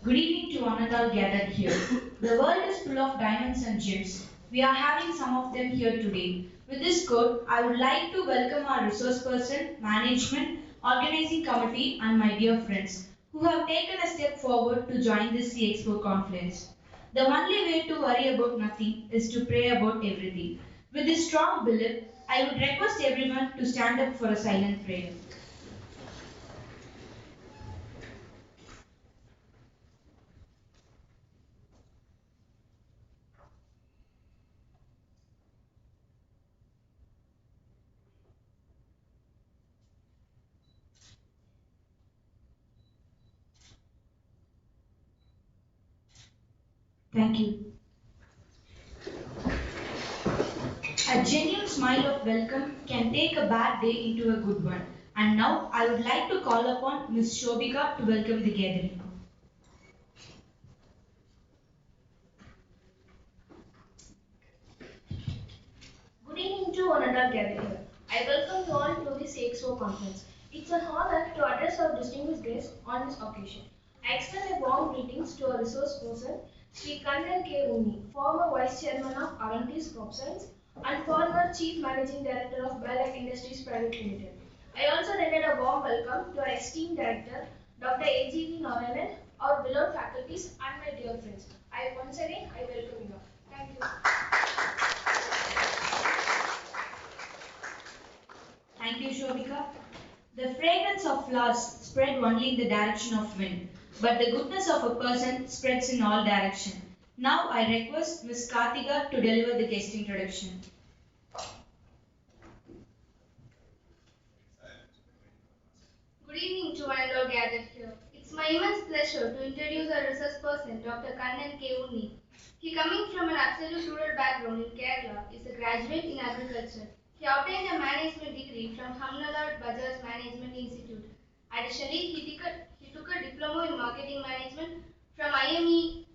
Good evening to one and all gathered here. The world is full of diamonds and gems. We are having some of them here today. With this quote, I would like to welcome our resource person, management, organizing committee, and my dear friends who have taken a step forward to join this CXO Confluence. The only way to worry about nothing is to pray about everything. With this strong belief, I would request everyone to stand up for a silent prayer. Thank you. A genuine smile of welcome can take a bad day into a good one. And now I would like to call upon Ms. Shobika to welcome the gathering. Good evening to one another gathered here. I welcome you all to the CXO Conference. It's an honor to address our distinguished guests on this occasion. I extend a warm greetings to our resource person, Sri Kannan Unni, former Vice Chairman of Aventis Cropscience and former Chief Managing Director of Bilag Industries Private Limited. I also extend a warm welcome to our esteemed Director, Dr. A.G.V. Narayanan, our beloved faculties and my dear friends. Once again, I welcome you all. Thank you. Thank you, Shobika. The fragrance of flowers spread only in the direction of wind, but the goodness of a person spreads in all directions. Now I request Ms. Kartika to deliver the guest introduction. Good evening to one and all gathered here. It's my immense pleasure to introduce our research person, Dr. Kannan Unni. He, coming from an absolute rural background in Kerala, is a graduate in agriculture. He obtained a management degree from Hamnalad Bajaj Management Institute. Additionally, he took a diploma in marketing management from IMEDE,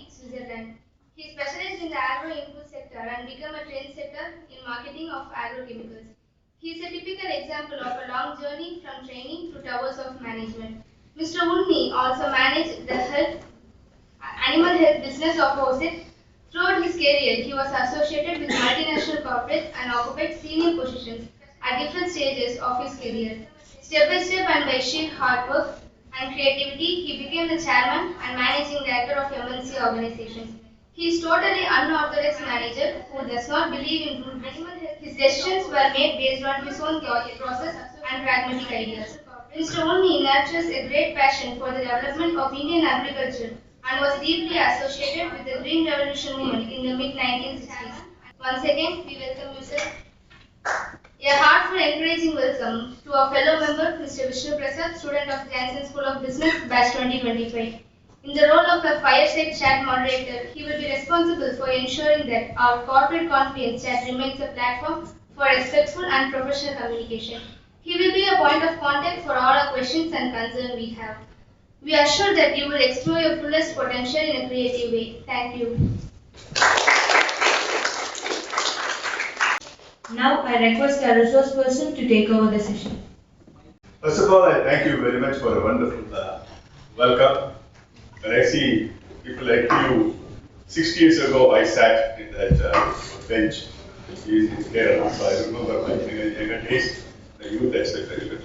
Switzerland. He specialized in the agro-input sector and became a trendsetter in marketing of agrochemicals. He is a typical example of a long journey from training to towers of management. Mr. Unni also managed the animal health business of Oset. Throughout his career, he was associated with multinational corporates and occupied senior positions at different stages of his career. Step by step and by sheer hard work and creativity, he became the chairman and managing director of MNC organizations. He is totally unorthodox manager who does not believe in rule based. His decisions were made based on his own thought process and pragmatic ideas. Mr. Unni nurtures a great passion for the development of Indian agriculture and was deeply associated with the Green Revolution movement in the mid 1960s. Once again, we welcome you, sir. A heartfelt encouraging welcome to our fellow member, Mr. Vishnu Prasad, student of Janssen School of Business, batch 2025. In the role of a fireside chat moderator, he will be responsible for ensuring that our corporate confluence chat remains a platform for respectful and professional communication. He will be a point of contact for all our questions and concerns we have. We are sure that you will explore your fullest potential in a creative way. Thank you. Now I request our resource person to take over the session. First of all, I thank you very much for a wonderful welcome. When I see people like you, 60 years ago I sat in that bench in Kerala, so I remember my younger days, the youth, etc.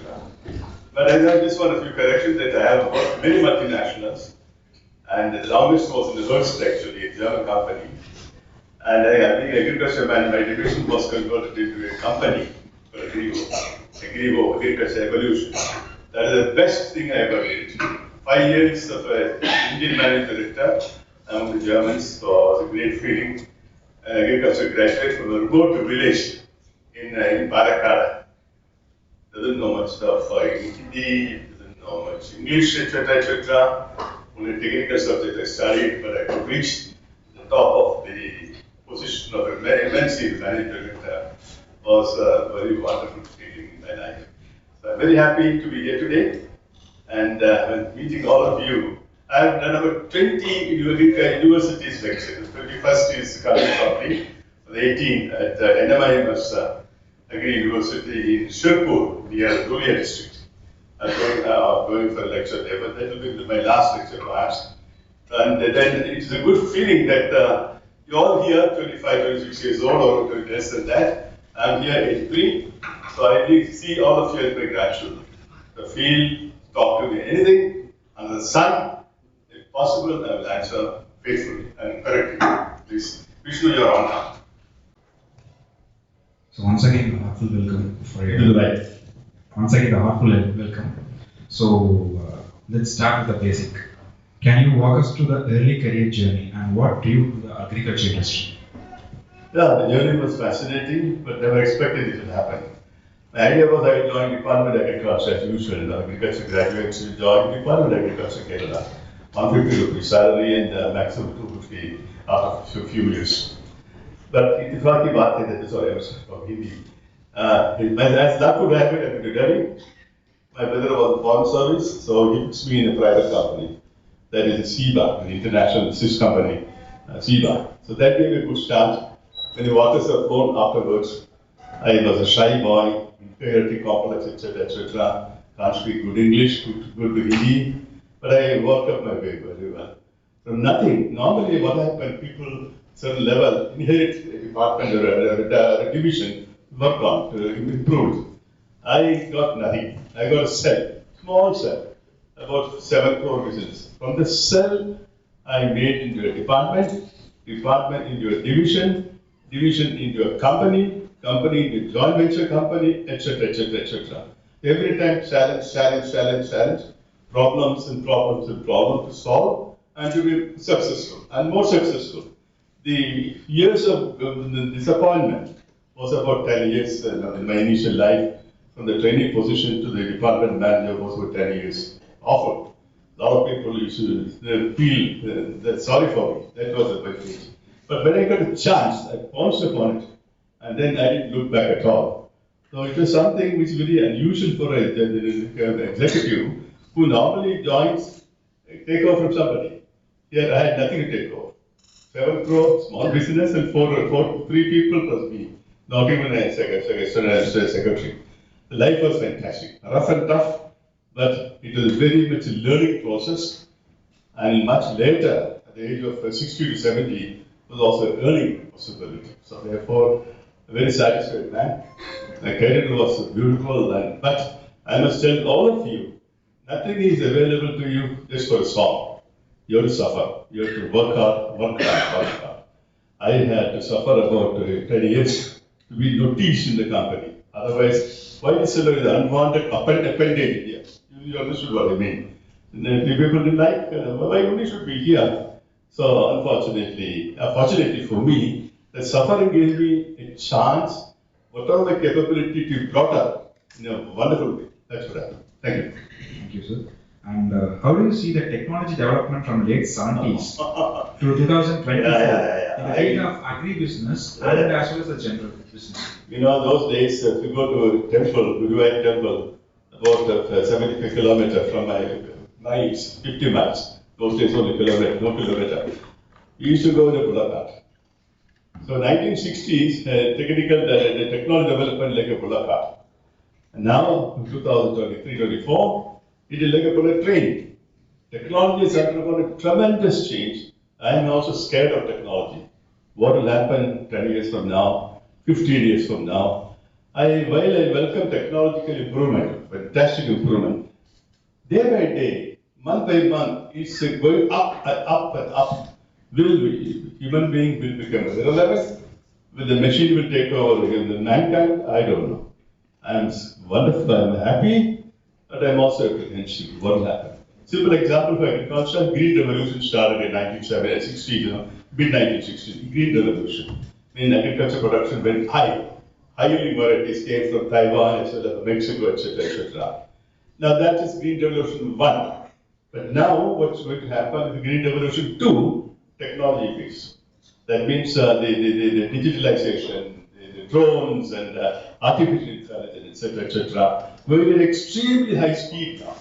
But I just want a few corrections that I have worked many multinationals, and the longest was in the Hearst, actually, a German company. And I being agriculture man, my division was converted into a company for Agrivo, Agriculture Evolution. That is the best thing I ever did. 5 years of Indian managing director among the Germans, so it was a great feeling. Agriculture graduate from a remote village in Palakkad. Doesn't know much stuff Hindi, doesn't know much English, etc. Only technical subject I studied, but I could reach the top of the position of a very immense managing director. Was a very wonderful feeling in my life. So I'm very happy to be here today and meeting all of you. I've done about 20 universities lectures. The 21st is coming shortly. The 18th at NMIMS Agri University in Shirpur, near Dhulia district. going for a lecture there, but that will be my last lecture perhaps. And then it's a good feeling that you're all here, 25, 26 years old, or less than that. I'm here 83, so I did see all of you as my grandchildren. So feel, talk to me, anything under the sun, if possible, I will answer faithfully and correctly. Please, Vishnu, you're on now. So once again, a heartful welcome for To you. the right. Once again, a heartful welcome. So let's start with the basic. Can you walk us through the early career journey and what drew you to the agriculture industry? Yeah, the journey was fascinating, but never expected it to happen. The idea was I would join Department of Agriculture as usual. Agriculture graduates will join Department of Agriculture Kerala. 150 rupees salary and maximum 250 after a few years. But इत्तेफाक की बात है, sorry, I was talking Hindi. As luck would have it, I went to Delhi. My brother was in foreign service, so he puts me in a private company. That is a CBA, an international Swiss company, CBA. So that gave me a good start. When the waters were flown afterwards, I was a shy boy, inferiority complex, etc., etc. Can't speak good English, good Hindi, but I worked up my way very well. From nothing, normally what happens, people certain level inherit a department or a division, work on to improve. I got nothing. I got a cell, small cell, about 7 crore business. From the cell, I made into a department, department into a division, division into a company, company into a joint venture company, etc., etc., etc. Every time challenge, challenge, challenge, challenge, problems and problems and problems to solve and to be successful and more successful. The years of disappointment was about 10 years in my initial life. From the training position to the department manager was about 10 years. Awful. A lot of people used to feel that sorry for me. That was a big thing. But when I got a chance, I pounced upon it, and then I didn't look back at all. So it was something which is very unusual for an executive who normally joins, take over from somebody. Here I had nothing to take over. 7 crore, small business, and three people plus me. Not even a secretary. The life was fantastic, rough and tough, but it was very much a learning process. And much later, at the age of 60 to 70, was also earning possibility. So therefore, a very satisfied man. My career was beautiful, but I must tell all of you, nothing is available to you just for a song. You have to suffer. You have to work hard, work hard, work hard. I had to suffer about 10 years to be noticed in the company. Otherwise, why is there an unwanted appendage here? You understood what I mean. If people didn't like, why only should be here? So fortunately for me, the suffering gave me a chance, whatever my capability to be brought up in a wonderful way. That's what happened. Thank you. Thank you, sir. And how do you see the technology development from late 70s to 2024 in the field of agribusiness and as well as the general business? You know, those days, if you go to a temple, Guruvayur temple, about 75 kilometers from my 50 miles. Those days only kilometer, no kilometer. We used to go in a bullock cart. So 1960s, the technology development like a bullock cart. And now, in 2023-24, it is like a bullet train. Technology has undergone a tremendous change. I am also scared of technology. What will happen 10 years from now, 15 years from now? While I welcome technological improvement, fantastic improvement, day by day, month by month, it's going up and up and up. Human being will become irrelevant? Will the machine will take over the mankind? I don't know. I'm wonderful, I'm happy, but I'm also apprehensive. What will happen? Simple example for agriculture, green revolution started in 1960s, mid-1960s, green revolution. In agriculture production went high. Highly varieties came from Taiwan, etc., Mexico, etc., etc. Now that is green revolution 1. But now what's going to happen is green revolution 2, technology based. That means the digitalization, the drones and artificial intelligence, etc., etc. Going at extremely high speed now.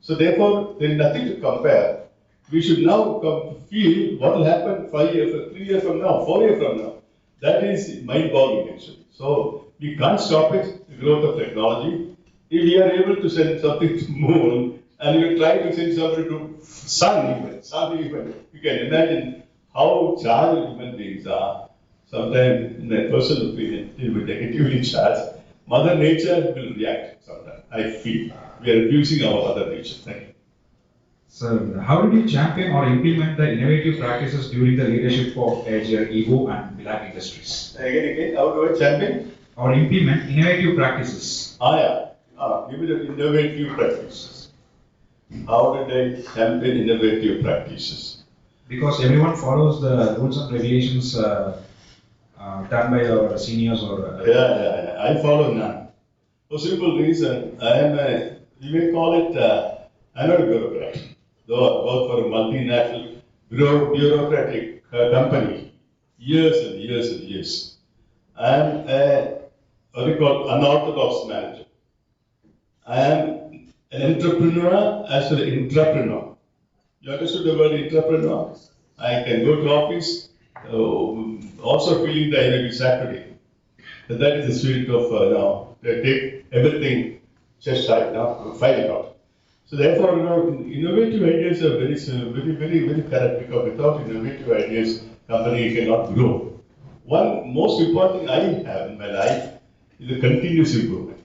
So therefore, there is nothing to compare. We should now come to feel what will happen 5 years, 3 years from now, 4 years from now. That is mind-boggling actually. So we can't stop it, the growth of technology. If we are able to send something to moon, and we try to send something to sun even, you can imagine how charged human beings are. Sometimes, in my personal opinion, it will be negatively charged. Mother Nature will react sometimes. I feel we are abusing our Mother Nature. Thank you. So, how did you champion or implement the innovative practices during the leadership of Agile, Ego, and Bilag industries? Again, how do I champion? Or implement innovative practices? Yeah. Give me the innovative practices. How did I champion innovative practices? Because everyone follows the rules and regulations done by our seniors or. I follow none. For simple reason, I am a, you may call it, I'm not a bureaucrat. Though I work for a multinational bureaucratic company, years and years and years. I am a, what do you call, unorthodox manager. I am an entrepreneur as well as intrapreneur. You understood the word entrepreneur? I can go to office, also feeling the energy Saturday. So that is the spirit of now. They take everything just right now, fight it out. So therefore, innovative ideas are very correct, because without innovative ideas, company cannot grow. One most important thing I have in my life is a continuous improvement.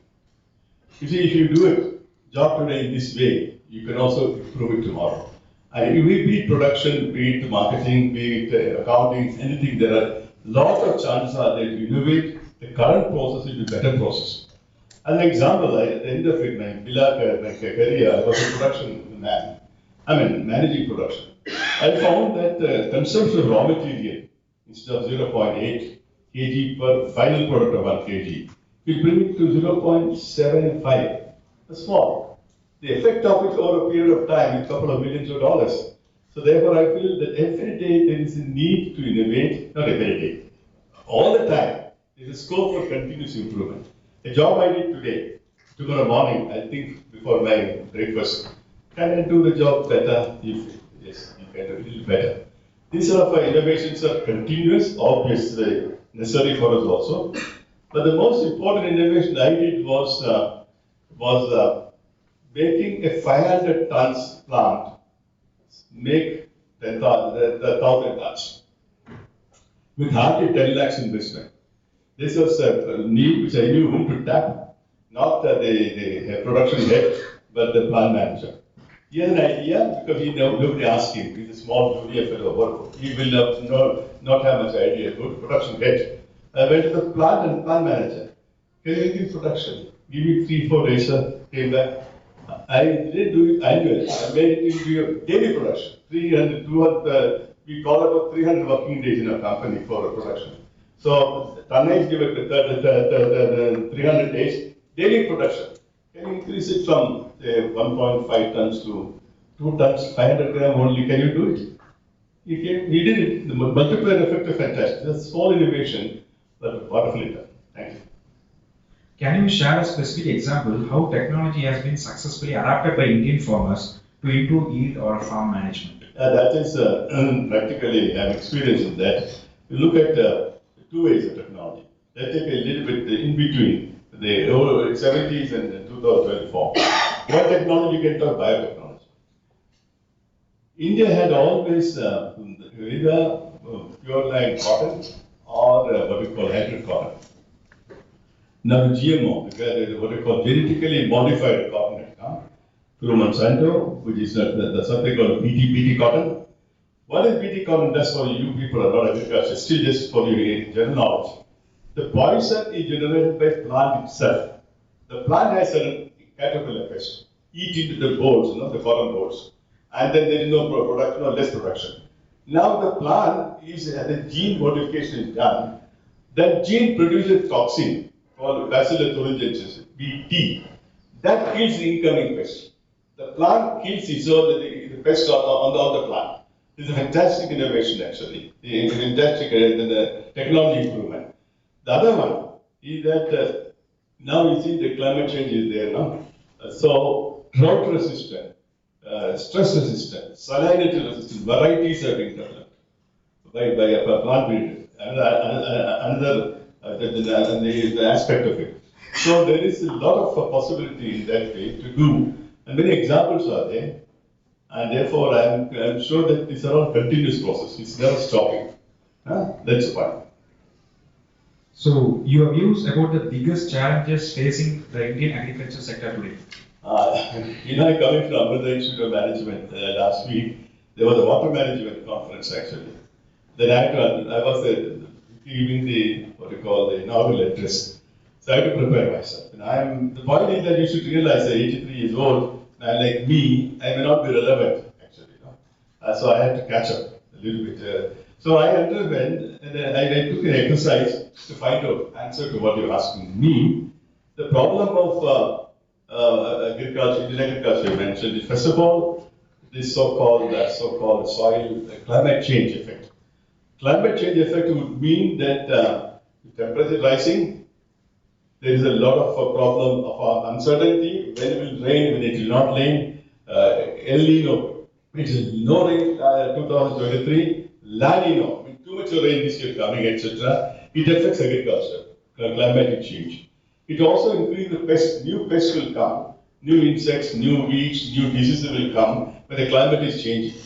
You see, if you do a job today in this way, you can also improve it tomorrow. Be it production, be it marketing, be it accounting, anything, there are lots of chances are there to innovate the current process into better process. As an example, at the end of it, my Bilag, my career, I was a production man. Managing production. I found that the consumption of raw material, instead of 0.8 kg per final product of 1 kg, we bring it to 0.75. That's small. The effect of it over a period of time is a couple of millions of dollars. So therefore, I feel that every day there is a need to innovate, not every day, all the time. There is a scope for continuous improvement. A job I did today, tomorrow morning, I think before my breakfast, can I do the job better? If yes, you can do it a little better. These sort of innovations are continuous, obviously necessary for us also. But the most important innovation I did was making a 500 tons plant make 1,000 tons with hardly 10 lakhs investment. This was a need which I knew whom to tap, not the production head, but the plant manager. He had an idea because nobody asked him. He's a small junior fellow. He will not have much idea. Go to production head. I went to the plant and plant manager. Can you increase production? Give me 3-4 days, sir. Came back. I didn't do it annually. I made it into a daily production. 300, 200, we call about 300 working days in a company for a production. So, tonnage give it 300 days, daily production. Can you increase it from say 1.5 tons to 2 tons, 500 gram only? Can you do it? He did it. The multiplier effect is fantastic. That's small innovation, but wonderfully done. Thank you. Can you share a specific example how technology has been successfully adapted by Indian farmers to improve yield or farm management? That is practically, I'm experiencing that. You look at 2 ways of technology. Let's take a little bit in between the 70s and 2024. What technology you can talk biotechnology? India had always either pure line cotton or what we call hybrid cotton. Now GMO, what we call genetically modified cotton has come through Monsanto, which is something called BT cotton. What is BT cotton does for you people are not agriculture, still just for your general knowledge. The poison is generated by plant itself. The plant has a caterpillar pest, eat into the bolls, the cotton bolls, and then there is no production or less production. Now the plant the gene modification is done. That gene produces toxin called Bacillus thuringiensis, BT. That kills the incoming pest. The plant kills its own the pest on the plant. This is a fantastic innovation actually. It's a fantastic technology improvement. The other one is that now you see the climate change is there now. So drought resistant, stress resistant, salinity resistant varieties are being developed by a plant breeder. Another the aspect of it. So there is a lot of possibility in that way to do, and many examples are there. And therefore, I'm sure that these are all continuous process. It's never stopping. That's the point. So, your views about the biggest challenges facing the Indian agriculture sector today? Coming from Amrita Institute of Management last week, there was a water management conference actually. Then I was giving the inaugural address. So I had to prepare myself. And the point is that you should realize that 83 years old, and like me, I may not be relevant actually. So I had to catch up a little bit. So I underwent, and I took an exercise to find out answer to what you're asking me. The problem of agriculture, Indian agriculture you mentioned is first of all, this so-called soil climate change effect. Climate change effect would mean that temperature rising, there is a lot of problem of uncertainty, when it will rain, when it will not rain, El Nino, it is no rain 2023, La Nino, too much rain this year coming, etc. It affects agriculture, climatic change. It also increases the pests, new pests will come, new insects, new weeds, new diseases will come when the climate is changing.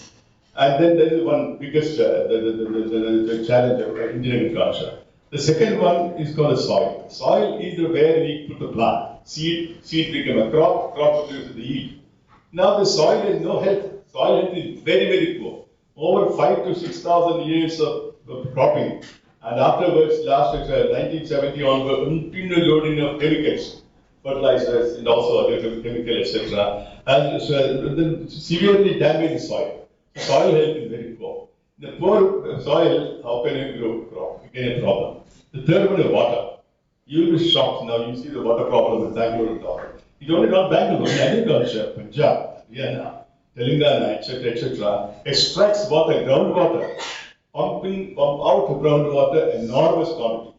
And then there is one biggest the challenge of Indian agriculture. The second one is called the soil. Soil is where we put the plant. Seed become a crop produces the yield. Now the soil has no health. Soil health is very, very poor. Over 5,000 to 6,000 years of cropping. And afterwards, last 1970 onward, continual loading of chemicals, fertilizers, and also other chemical, etc. has severely damaged the soil. Soil health is very poor. The poor soil, how can you grow crop? Again, a problem. The third one is water. You will be shocked now. You see the water problem in Bangalore and all. It's only not Bangalore, in agriculture, Punjab, Haryana, Telangana, etc., extracts water, groundwater, pump out groundwater, enormous quantity.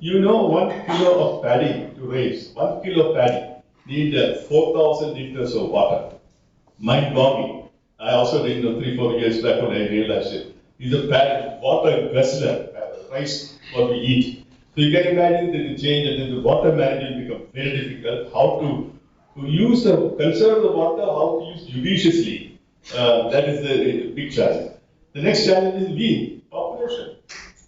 1 kilo of paddy to raise, 1 kilo of paddy need 4,000 liters of water. Mind-boggling. I also didn't know 3-4 years back when I realized it. These are water guzzler, rice what we eat. So you can imagine that the change and then the water management become very difficult. How to conserve the water, how to use judiciously. That is the big challenge. The next challenge is population.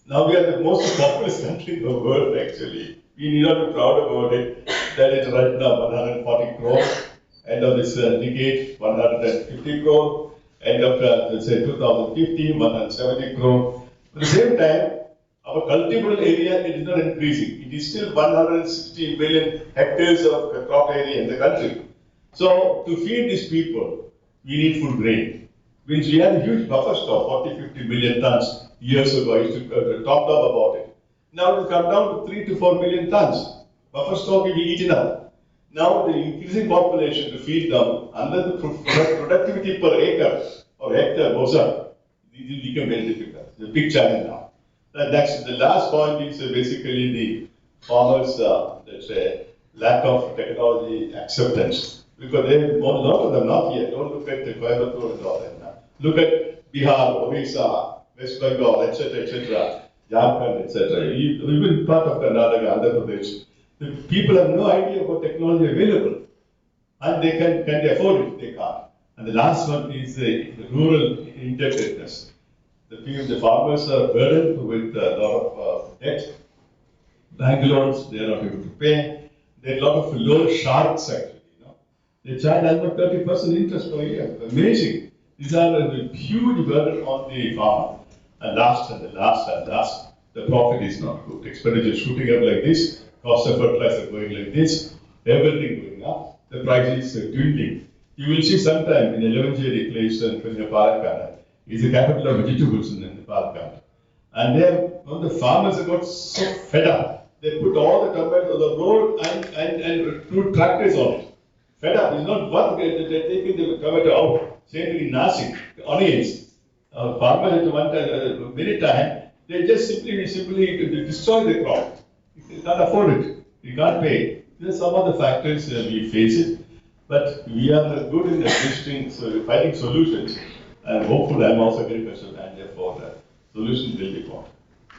Now we are the most populous country in the world actually. We need not be proud about it. That is right now 140 crore. End of this decade, 150 crore. End of, let's say, 2050, 170 crore. At the same time, our cultivable area is not increasing. It is still 160 million hectares of crop area in the country. So, to feed these people, we need food grain. Means we have a huge buffer stock, 40-50 million tons years ago. I used to talk about it. Now it will come down to 3 to 4 million tons. Buffer stock will be eaten up. Now the increasing population to feed them, under the productivity per acre or hectare goes up, it will become very difficult. It's a big challenge now. And that's the last point is basically the farmers' let's say lack of technology acceptance, because a lot of them not yet. Don't look at the Coimbatore and all that now. Look at Bihar, Odisha, West Bengal, etc., Jharkhand, etc. Even part of Karnataka, Andhra Pradesh. The people have no idea about technology available, and they can they afford it? They can't. And the last one is the rural indebtedness. The farmers are burdened with a lot of debt, bank loans. They are not able to pay. There are a lot of loan sharks actually. They charge almost 30% interest per year. Amazing. These are a huge burden on the farmer. And last, the profit is not good. Expenditure shooting up like this. Cost of fertilizer going like this, everything going up, the price is dwindling. You will see sometime in 11 place in Kannan is the capital of vegetables in Nepal. And the farmers have got so fed up. They put all the tomatoes on the road and put tractors on it. Fed up. It's not worth it. They're taking the tomato out. Same thing in Nasi, onions. Farmers at one time, many times, they just simply destroy the crop. You can't afford it. You can't pay. There's some other factors we face it, but we are good in existing, finding solutions. And hopefully, I'm also agricultural, and therefore, solutions will be found.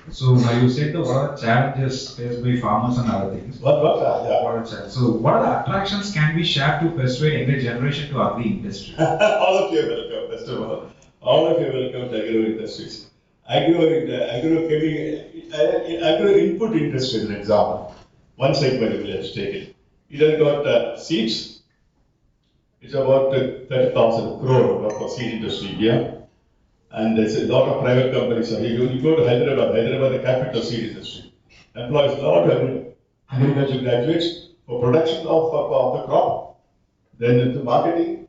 So now you said what are the challenges faced by farmers and other things. Yeah. What are the challenges? So what are the attractions can be shared to persuade younger generation to agri industry? All of you are welcome, first of all of you are welcome to agro industries. Agro input industry is an example. One segment we have taken. It has got seeds. It's about 30,000 crore for seed industry here. And there's a lot of private companies. So you go to Hyderabad, the capital seed industry, employs a lot of agriculture graduates for production of the crop, then into marketing,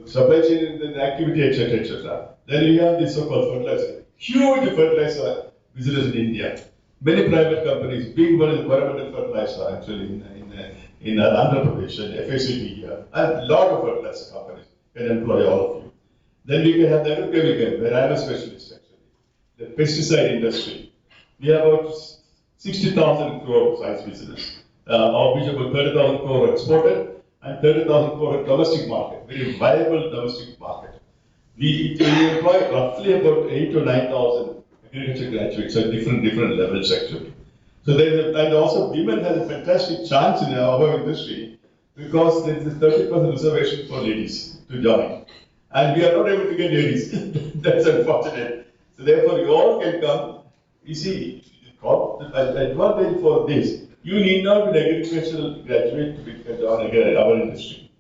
supply chain and activity, etc., etc. Then we have the so-called fertilizer, huge fertilizer business in India. Many private companies, big one is environmental fertilizer actually in Andhra Pradesh and FACT here, and a lot of fertilizer companies can employ all of you. Then we can have the agrochemical, where I am a specialist actually. The pesticide industry. We have about 60,000 crore size business, of which about 30,000 crore exported and 30,000 crore domestic market, very viable domestic market. We employ roughly about 8 to 9,000 agriculture graduates at different levels actually. So and also women has a fantastic chance in our industry because there is a 30% reservation for ladies to join. And we are not able to get ladies. That's unfortunate. So therefore you all can come. You see, the advantage for this, you need not be an agricultural graduate to join our industry.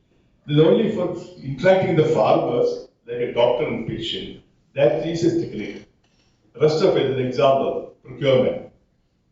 It's only for interacting with the farmers, like a doctor and patient, that is a technique. The rest of it is an example, procurement.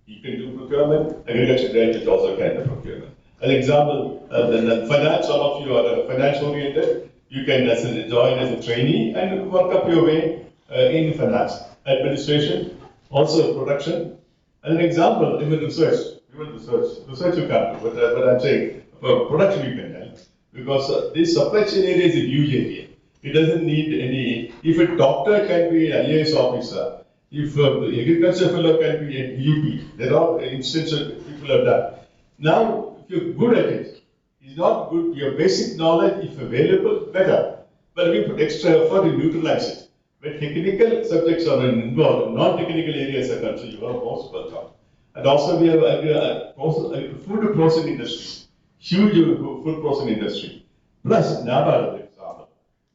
You can do procurement, agriculture graduates also can do procurement. An example, the finance, some of you are finance oriented, you can join as a trainee and work up your way in finance, administration, also production. And an example, even research you can't do, but I'm saying for production you can help. Because this supply chain area is a huge area. It doesn't need any, if a doctor can be an IAS officer, if the agriculture fellow can be a DUP, there are instances people have done. Now, if you're good at it, it's not good, your basic knowledge, if available, better. But we put extra effort to neutralize it. When technical subjects are involved, non-technical areas are concerned, you are most welcome. And also we have food processing industry, huge food processing industry. Plus, NABARD, for example,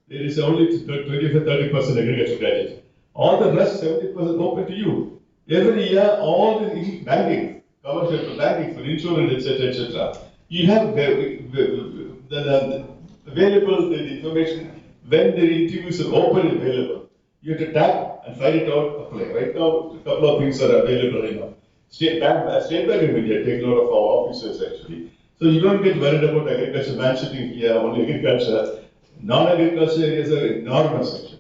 there is only 20 to 30% agriculture graduates. All the rest, 70% open to you. Every year, all the banking, commercial banking for insurance, etc., etc. You have available the information when the interviews are open and available. You have to tap and find it out, apply. Right now, a couple of things are available enough. State Bank of India take note of our officers actually. So you don't get worried about agriculture, man sitting here, only agriculture. Non-agriculture areas are enormous actually.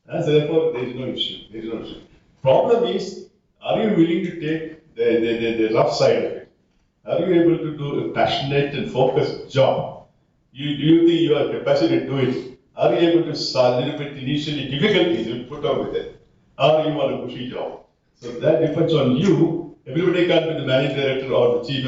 And so therefore, there is no issue. There is no issue. Problem is, are you willing to take the rough side of it? Are you able to do a passionate and focused job? Do you think you have capacity to do it? Are you able to solve a little bit initially difficulties you put up with it? Or you want a bushy job? So that depends on you. Everybody can't be the managing director or the chief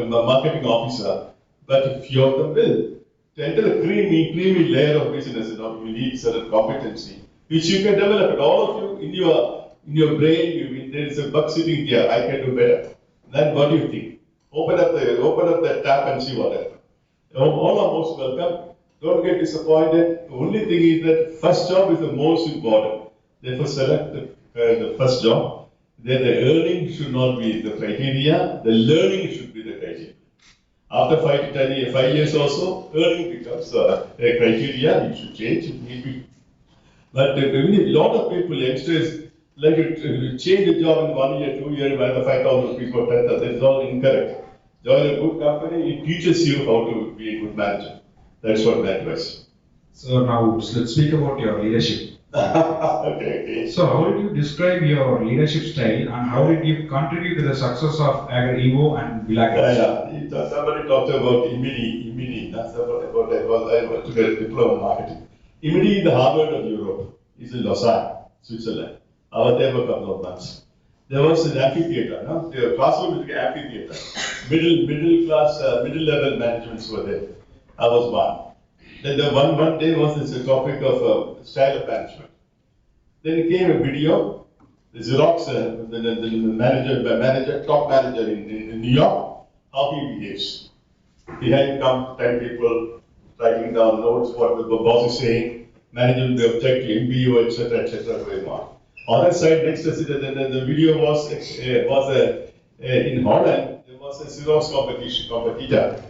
marketing officer. But if you have the will, to enter the creamy layer of business, you need certain competency, which you can develop. It. All of you in your brain, there is a bug sitting here. I can do better. Then what do you think? Open up the tap and see what happens. All are most welcome. Don't get disappointed. The only thing is that first job is the most important. Therefore, select the first job. Then the earning should not be the criteria. The learning should be the criteria. After 5 to 10 years, 5 years also, earning becomes a criteria. You should change if need be. But a lot of people, youngsters, like to change the job in 1 year, 2 years, another 5,000 rupees for 10,000. That is all incorrect. Join a good company, it teaches you how to be a good manager. That's what that was. So now let's speak about your leadership. Okay. So how did you describe your leadership style and how did you contribute to the success of Evo and Bilag? Somebody talked about IMIDI. That's about I went to get a diploma in marketing. IMIDI is the Harvard of Europe. It's in Lausanne, Switzerland. I was there for a couple of months. There was an amphitheater, no? The classroom is an amphitheater. Middle level managements were there. I was one. Then the one day was this topic of style of management. Then came a video. the Xerox, the top manager in New York, how he behaves. Behind come 10 people writing down notes, what the boss is saying, managing the objective, MBO, etc., going on. Other side, next to the video was in Holland, there was a Xerox competitor.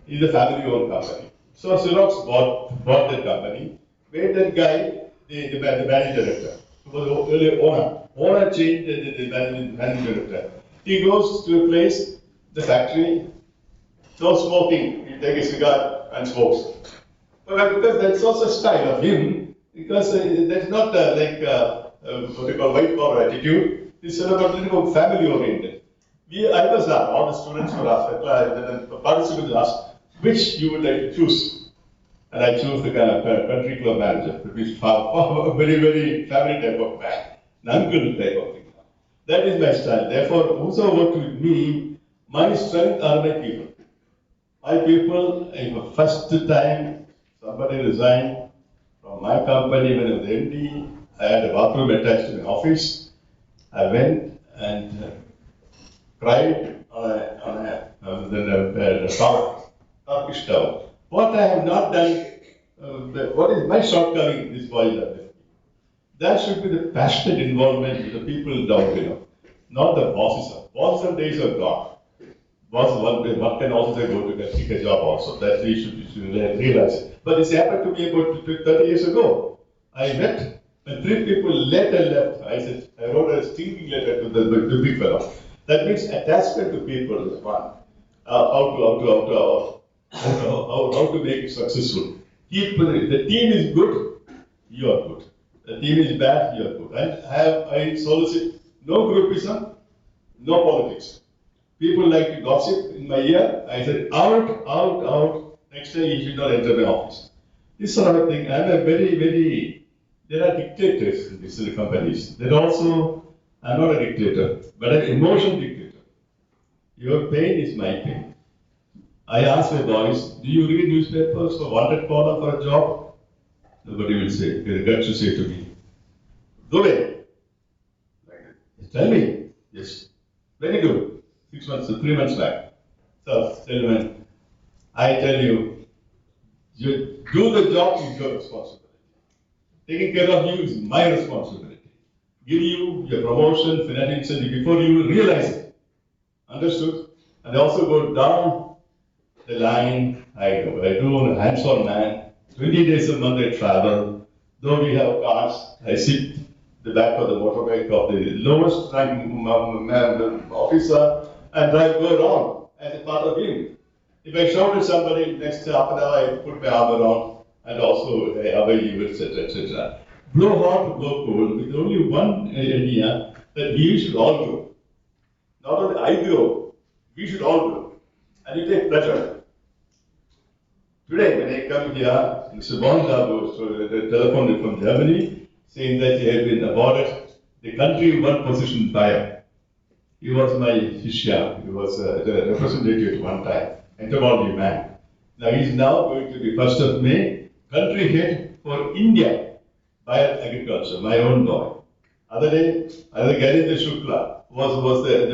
It's a family-owned company. So Xerox bought that company, made that guy the managing director. It was the earlier owner. Owner changed the managing director. He goes to a place, the factory, no smoking. He takes a cigar and smokes. But because that's also a style of him, because that's not what we call white collar attitude. It's sort of a little family oriented. I was asked, all the students were asked, the participants asked, which you would like to choose? And I chose the kind of country club manager, which is a very, very family type of man, an uncle type of thing. That is my style. Therefore, whoso worked with me, my strength are my people. My people, in the first time somebody resigned from my company when I was MD, I had a bathroom attached to my office. I went and cried on a Turkish tower. What I have not done, what is my shortcoming in this boys have left me. That should be the passionate involvement with the people down below, not the bosses. Bosses days are gone. Boss one can also say go to seek a job also. That we should realize. But this happened to me about 30 years ago. I met when 3 people left. I wrote a stinging letter to the big fellow. That means attachment to people is one. How to make it successful. The team is good, you are good. The team is bad, you are good. And I solicit no groupism, no politics. People like to gossip in my ear. I said, out. Next time you should not enter my office. This sort of thing. I'm a very, there are dictators in these companies. I'm not a dictator, but an emotion dictator. Your pain is my pain. I ask my boys, do you read newspapers for wanted column for a job? Nobody will say, get the guts to say to me, go away. Tell me. Yes. Very good. 6 months, 3 months back. So, gentlemen, I tell you, you do the job is your responsibility. Taking care of you is my responsibility. Give you your promotion, financial before you realize it. Understood? And I also go down the line. I do on a hands-on man. 20 days a month I travel. Though we have cars, I sit the back of the motorbike of the lowest ranking officer and I go around as a part of him. If I shout at somebody next half an hour, I put my arm around and also other you, etc. Blow hot, blow cold, with only one idea that we should all grow. Not only I grow, we should all grow. And you take pleasure. Today, when I come here, Mr. Bond the telephone from Germany, saying that he had been awarded the country one position buyer. He was my Shishya. He was the representative at one time, entomology man. Now he's now going to be 1st of May, country head for India, buyer agriculture, my own boy. Other day, Garindra Shukla was the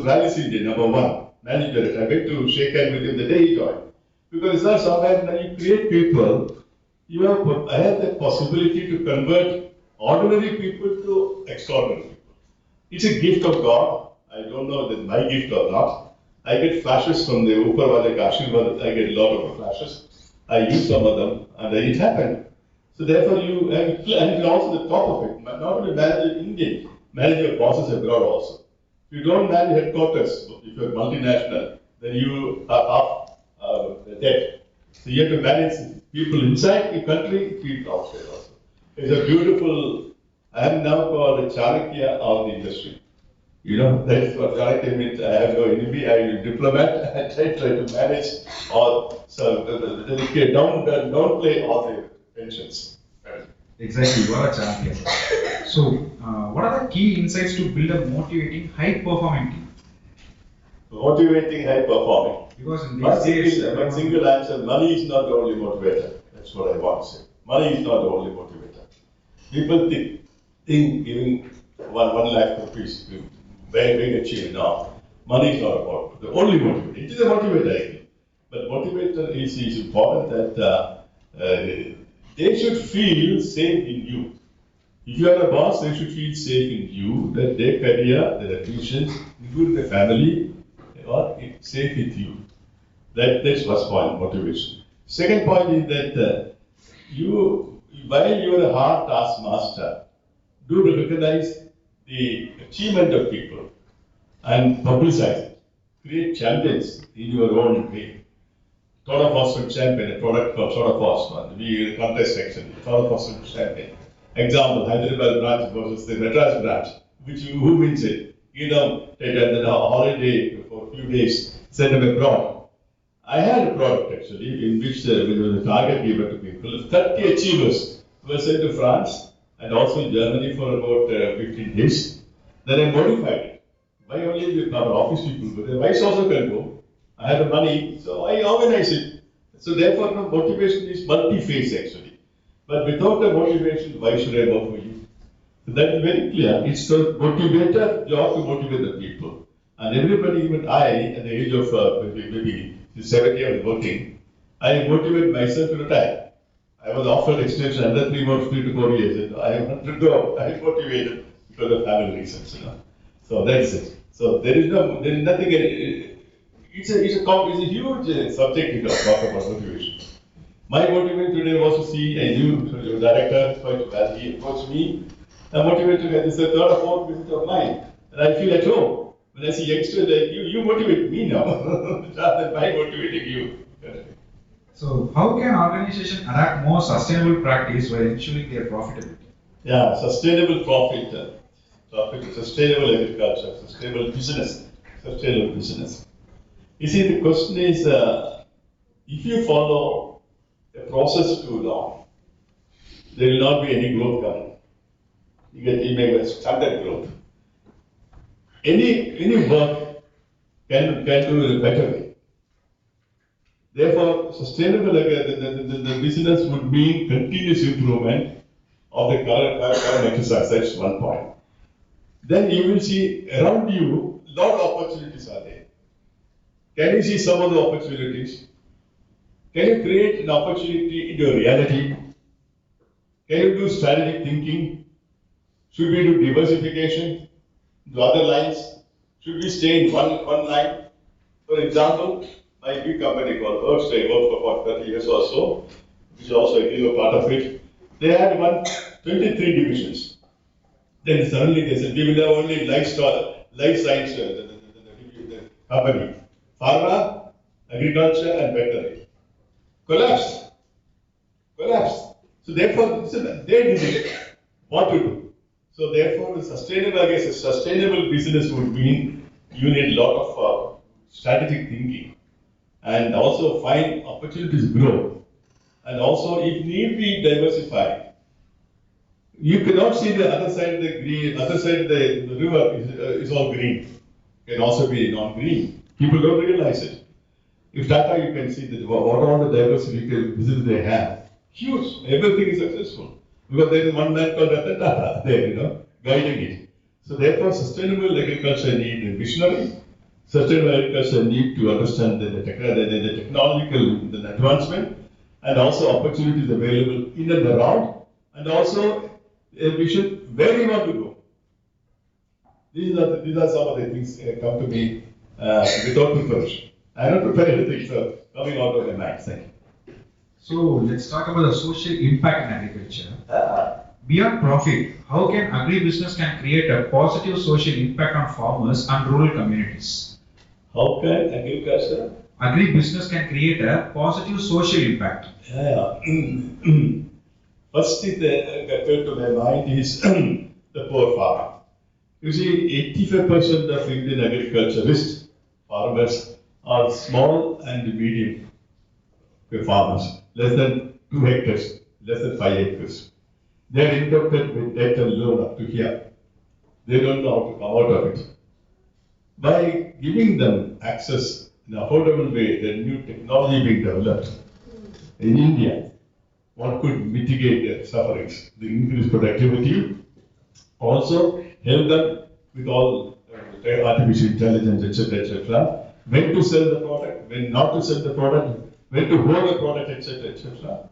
Rallis India #1 manager. I went to shake hands with him the day he joined. Because it's not sometimes when you create people, I have the possibility to convert ordinary people to extraordinary people. It's a gift of God. I don't know if it's my gift or not. I get flashes from the Upar Wale Kashirwad. I get a lot of flashes. I use some of them, and it happened. So therefore, and it's also the top of it. Not only manage Indian, manage your bosses abroad also. If you don't manage headquarters, if you're multinational, then you are off the debt. So you have to manage people inside the country, people outside also. It's a beautiful, I am now called the Chanakya of the industry. That's what Chanakya means. I have no enemy, I am a diplomat, I try to manage all, so don't play all the tensions. Exactly, you are a champion. So, what are the key insights to build a motivating, high-performing team? Motivating, high-performing. Because in these days, one single answer, money is not the only motivator. That's what I want to say. Money is not the only motivator. People think giving one lakh rupees, very big achievement. No, money is not about the only motivator. It is a motivator, I agree. But motivator is important that they should feel safe in you. If you are a boss, they should feel safe in you, that their career, their ambitions, including their family, are safe with you. That's first point, motivation. Second point is that while you are a hard taskmaster, do recognize the achievement of people and publicize it. Create champions in your own way. Total Phosphate champion, a product called Total Phosphate. We contest section, Total Phosphate champion. Example, Hyderabad branch versus the Madras branch. Who wins it? Take a holiday for a few days, send them abroad. I had a product actually in which there was a target given to people. 30 achievers were sent to France and also in Germany for about 15 days. Then I modified it. Why only our office people? But the vice also can go. I have the money, so I organize it. So therefore, motivation is multi-phase actually. But without the motivation, why should I work for you? So that is very clear. It's the motivator job to motivate the people. And everybody, even I, at the age of maybe 70, I was working, I motivate myself to retire. I was offered extension another 3 to 4 years. And I want to go. I motivated because of family reasons. So that's it. So there is nothing. It's a huge subject to talk about motivation. My motivation today was to see a new director, quite well. He approached me. I'm motivated by this third or fourth visit of mine. And I feel at home. When I see youngsters like you motivate me now, rather than I motivating you. So, how can organization adapt more sustainable practice while ensuring their profitability? Yeah, sustainable profit, sustainable agriculture, sustainable business. You see, the question is, if you follow a process too long, there will not be any growth coming. You may have stunted growth. Any work can do in a better way. Therefore, sustainable the business would mean continuous improvement of the current exercise. That's one point. Then you will see around you lot of opportunities are there. Can you see some of the opportunities? Can you create an opportunity into a reality? Can you do strategic thinking? Should we do diversification? Do other lines? Should we stay in one line? For example, my big company called Works, I worked for 30 years or so, which also I gave a part of it. They had 23 divisions. Then suddenly they said, we will have only life science the company. Pharma, agriculture, and veterinary. Collapsed. So therefore, they did it. What to do? So therefore, a sustainable business would mean you need a lot of strategic thinking and also find opportunities to grow. And also, if need be, diversify. You cannot see the other side of the green, other side of the river is all green. Can also be non-green. People don't realize it. If Tata, you can see that what all the diversification business they have, huge. Everything is successful because there is one man called Ratan Tata there, guiding it. So therefore, sustainable agriculture need a visionary. Sustainable agriculture need to understand the technological advancement and also opportunities available in and around, and also a vision where we want to go. These are some of the things come to me without preparation. I don't prepare anything, so coming out of my mind. Thank you. So let's talk about the social impact in agriculture. Beyond profit, how can agribusiness can create a positive social impact on farmers and rural communities? How can agriculture? Agribusiness can create a positive social impact. First thing that occurred to my mind is the poor farmer. You see, 85% of Indian agriculturists, farmers, are small and medium farmers, less than 2 hectares, less than 5 acres. They are indebted with debt and loan up to here. They don't know how to come out of it. By giving them access in an affordable way, the new technology being developed in India, one could mitigate their sufferings, the increased productivity, also help them with all artificial intelligence, etc., etc. When to sell the product, when not to sell the product, when to hold the product, etc., etc.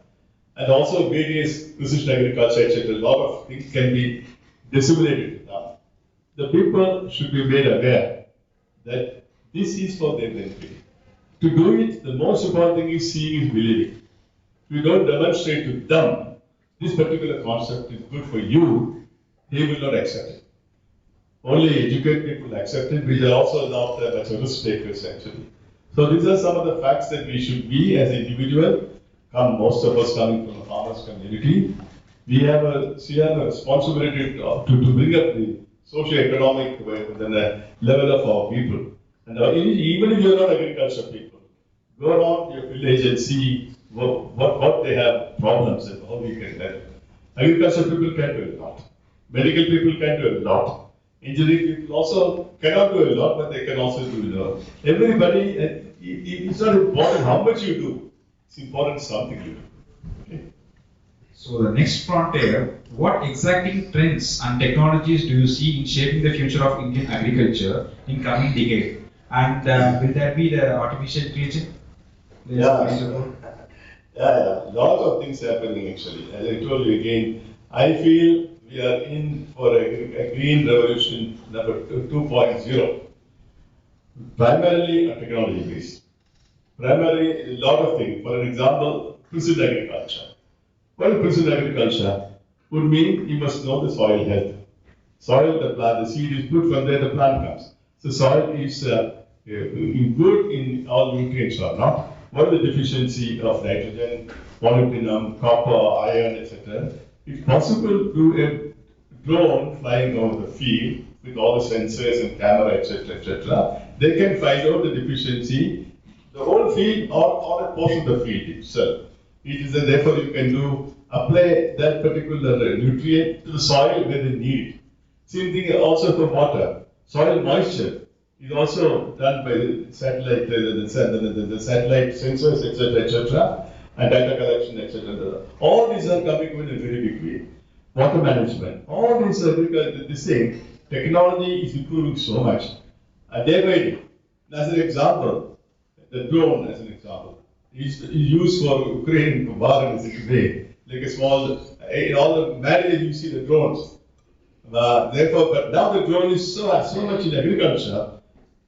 And also various precision agriculture, etc. A lot of things can be disseminated now. The people should be made aware that this is for their benefit. To do it, the most important thing is seeing is believing. If you don't demonstrate to them this particular concept is good for you, they will not accept it. Only educated people accept it, which are also not much risk takers actually. So these are some of the facts that we should be as an individual. Most of us coming from the farmers community, we have a responsibility to bring up the socio-economic level of our people. And even if you're not agriculture people, go around your village and see what they have problems and how we can help. Agriculture people can do a lot. Medical people can do a lot. Engineering people also cannot do a lot, but they can also do a lot. Everybody, it's not important how much you do. It's important something you do. Okay? So the next frontier, what exciting trends and technologies do you see in shaping the future of Indian agriculture in coming decade? And will that be the artificial intelligence? Yeah. Lots of things happening actually. As I told you again, I feel we are in for a green revolution number 2.0. Primarily a technology based. Primarily a lot of things. For an example, precision agriculture. Well, precision agriculture would mean you must know the soil health. Soil, the plant, the seed is good, from there the plant comes. So soil is good in all nutrients or not. What is the deficiency of nitrogen, molybdenum, copper, iron, etc. If possible, do a drone flying over the field with all the sensors and camera, etc., etc. They can find out the deficiency, the whole field or a portion of the field itself. It is therefore you can apply that particular nutrient to the soil where they need it. Same thing also for water. Soil moisture is also done by the satellite, the satellite sensors, etc., etc., and data collection, etc. All these are coming in a very big way. Water management, all these the same. Technology is improving so much. Day by day. As an example, the drone, as an example, is used for Ukraine war in a way, like a small. In all the marriages you see the drones. Therefore, but now the drone is so much in agriculture.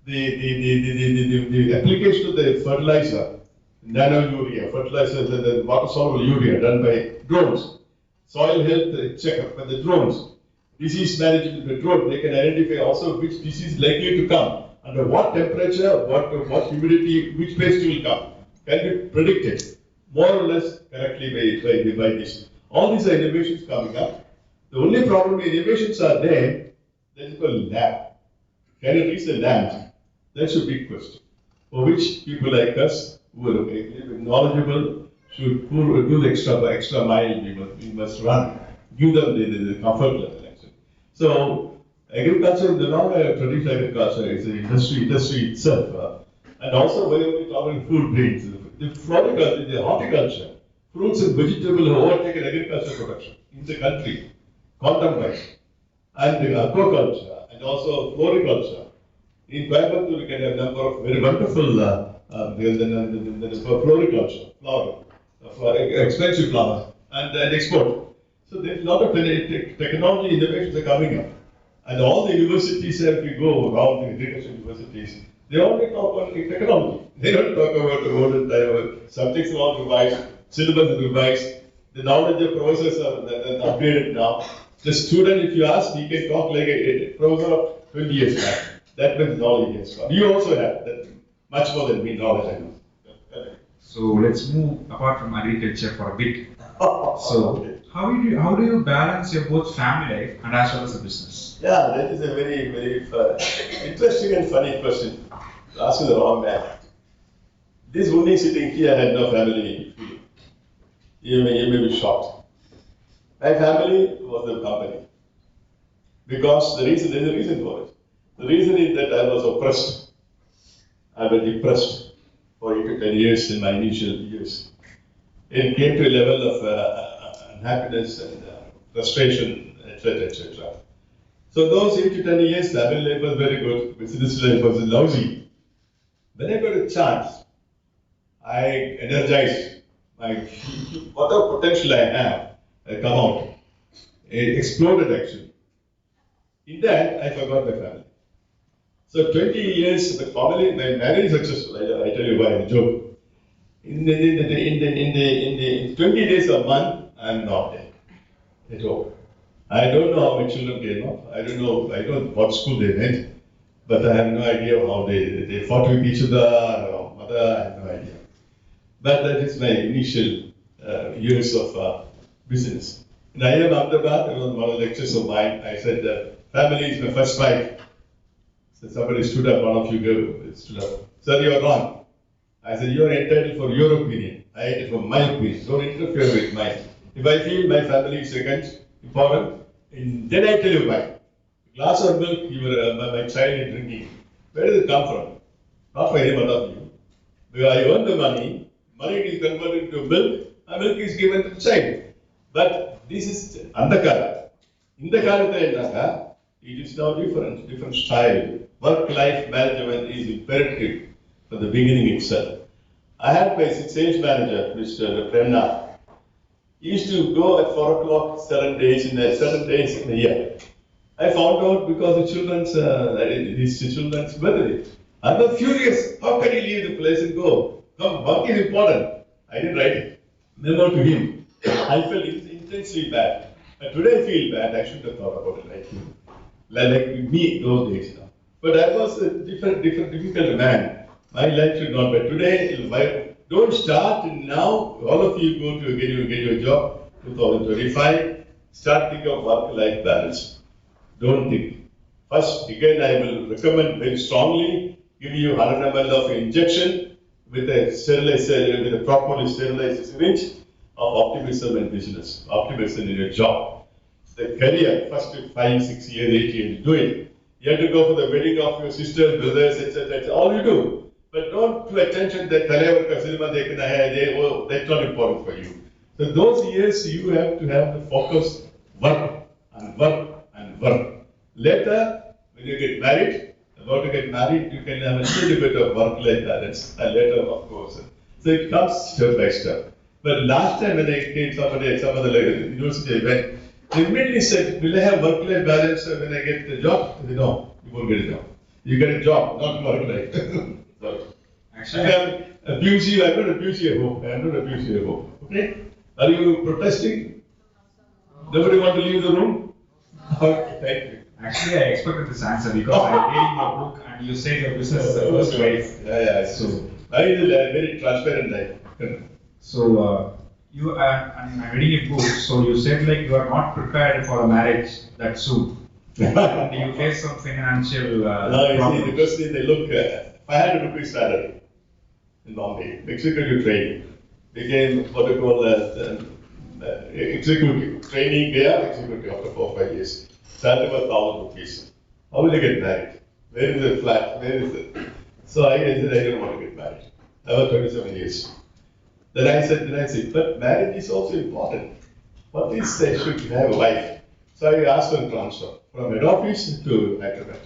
The application of the fertilizer, nano urea, fertilizer, the water soluble urea done by drones, soil health checkup by the drones, disease management with the drone, they can identify also which disease is likely to come, under what temperature, what humidity, which pest will come, can be predicted more or less correctly by this. All these are innovations coming up. The only problem is innovations are there, that is called lab. Can it reach the land? That's a big question. For which people like us, who are knowledgeable, should do the extra mile we must run. Give them the comfort level actually. So agriculture, the long traditional agriculture is an industry itself. And also when we talk about food grains, the floriculture, the horticulture, fruits and vegetables have overtaken agriculture production in the country, quantum-wise, and aquaculture, and also floriculture. In Coimbatore, we can have a number of very wonderful floriculture, for expensive flowers, and export. So there's a lot of technology innovations are coming up. And all the universities, if you go around the agriculture universities, they only talk about technology. They don't talk about the olden time. Subjects are all revised, syllabus is revised, the knowledge of professors are upgraded now. The student, if you ask, he can talk like a professor of 20 years back. That means knowledge has gone. You also have that, much more than me knowledge, I know. So let's move apart from agriculture for a bit. So how do you balance your both family life and as well as a business? Yeah, that is a very, very interesting and funny question. Asking the wrong man. This Unni sitting here had no family. You may be shocked. My family was the company. Because there's a reason for it. The reason is that I was oppressed. I was depressed for 8 to 10 years in my initial years. It came to a level of unhappiness and frustration, etc., etc. So those 8 to 10 years, family life was very good, business life was lousy. When I got a chance, I energized my whatever potential I have, I come out. It exploded actually. In that, I forgot my family. So 20 years, the family, my marriage is successful. I tell you why, I joke. In 20 days a month, I'm not there at all. I don't know how my children came up. I don't know what school they went. But I have no idea how they fought with each other or mother, I have no idea. But that is my initial years of business. In IIM Ahmedabad, there was one of the lectures of mine. I said, family is my first fight. So somebody stood up, one of you stood up. Sir, you are wrong. I said, you are entitled for your opinion. I entitled for my opinion. Don't interfere with mine. If I feel my family is second important, then I tell you why. Glass of milk my child is drinking. Where does it come from? Not for any one of you. Because I earn the money is converted into milk, and milk is given to the child. But this is Andakara. In the Karata, it is now different style. Work-life management is imperative from the beginning itself. I had my sales manager, Mr. Premnath. He used to go at 4 o'clock certain days in a year. I found out because the his children's birthday. I was furious. How can he leave the place and go? Come, work is important. I didn't write it. Memo to him. I felt intensely bad. And today I feel bad. I should have thought about it like him. Like me those days now. But I was a difficult man. My life should not. But today, don't start now. All of you go to get your job. 2025. Start thinking of work-life balance. Don't think. First, again, I will recommend very strongly give you 100 ml of injection with a properly sterilized syringe of optimism and business, optimism in your job. The career, first 5, 6 years, 8 years, do it. You have to go for the wedding of your sisters, brothers, etc. That's all you do. But don't pay attention that that's not important for you. So those years you have to have the focus, work and work and work. Later, when you get married, about to get married, you can have a little bit of work-life balance. And later, of course. So it comes step by step. But last time when I came somebody at some other university event, they immediately said, will I have work-life balance when I get the job? I said, no, you won't get a job. You get a job, not work-life. Sorry. Actually, I'm abusive. I'm not abusive at home. I'm not abusive at home. Okay? Are you protesting? Nobody want to leave the room? Okay, thank you. Actually, I expected this answer because I read your book and you say your business is the first wife. Yeah. So I is a very transparent life. So you are, and I'm reading a book. So you said like you are not prepared for a marriage that soon. And you face some financial no, problems. you see, the question is they look 500 rupees salary in Bombay, executive training. Became what they call executive training there, executive after 4 or 5 years. Salary was 1,000 rupees. How will they get married? Where is the flat? Where is it? So I said, I don't want to get married. I was 27 years. Then I said, but marriage is also important. What is I should have a wife? So I asked for a transfer from head office to Hyderabad.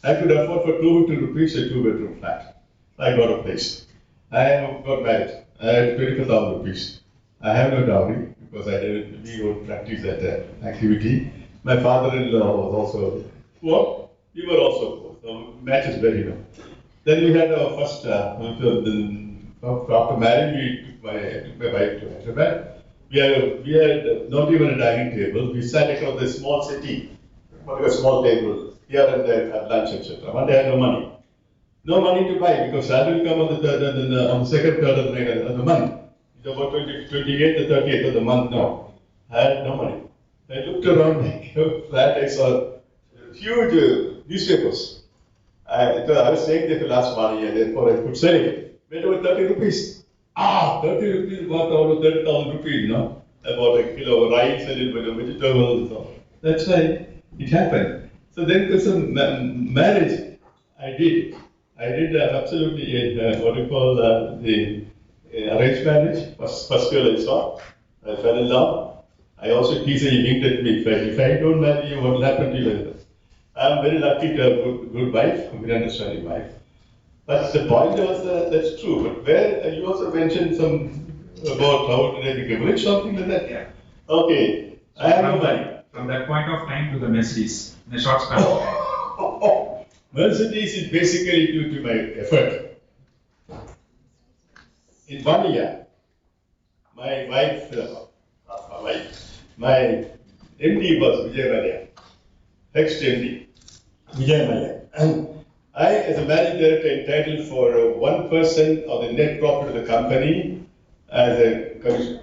I could afford for 250 rupees a 2-bedroom flat. I got a place. I got married. I had 25,000 rupees. I have no dowry because we would practice that activity. My father-in-law was also poor. We were also poor. So matches very well. Then we had our first, after marriage, we took my wife to Hyderabad. We had not even a dining table. We sat across a small city, a small table, here and there at lunch, etc. One day I had no money. No money to buy because salary will come on the second, third of the month. It's about 28th to 30th of the month now. I had no money. I looked around my flat, I saw huge newspapers. I was staying there for last 1 year, therefore I could sell it. Went over 30 rupees. 30 rupees worth over 30,000 rupees, you know. I bought a kilo of rice and a little bit of vegetables. So that's why it happened. So then to some marriage, I did absolutely what we call the arranged marriage. First girl I saw, I fell in love. I also teased, he winked at me. If I don't marry you, what will happen to you? I'm very lucky to have a good wife, a very understanding wife. But the point was that's true. But where you also mentioned some about how did I become rich, something like that. Yeah. Okay, So I have no money. from that point of time to the Mercedes in a short span of time. Mercedes is basically due to my effort. In 1 year, my wife, my MD was Vijay Malia, ex-MD, Vijay Malia. And I, as a managing director, entitled for 1% of the net profit of the company as a commission.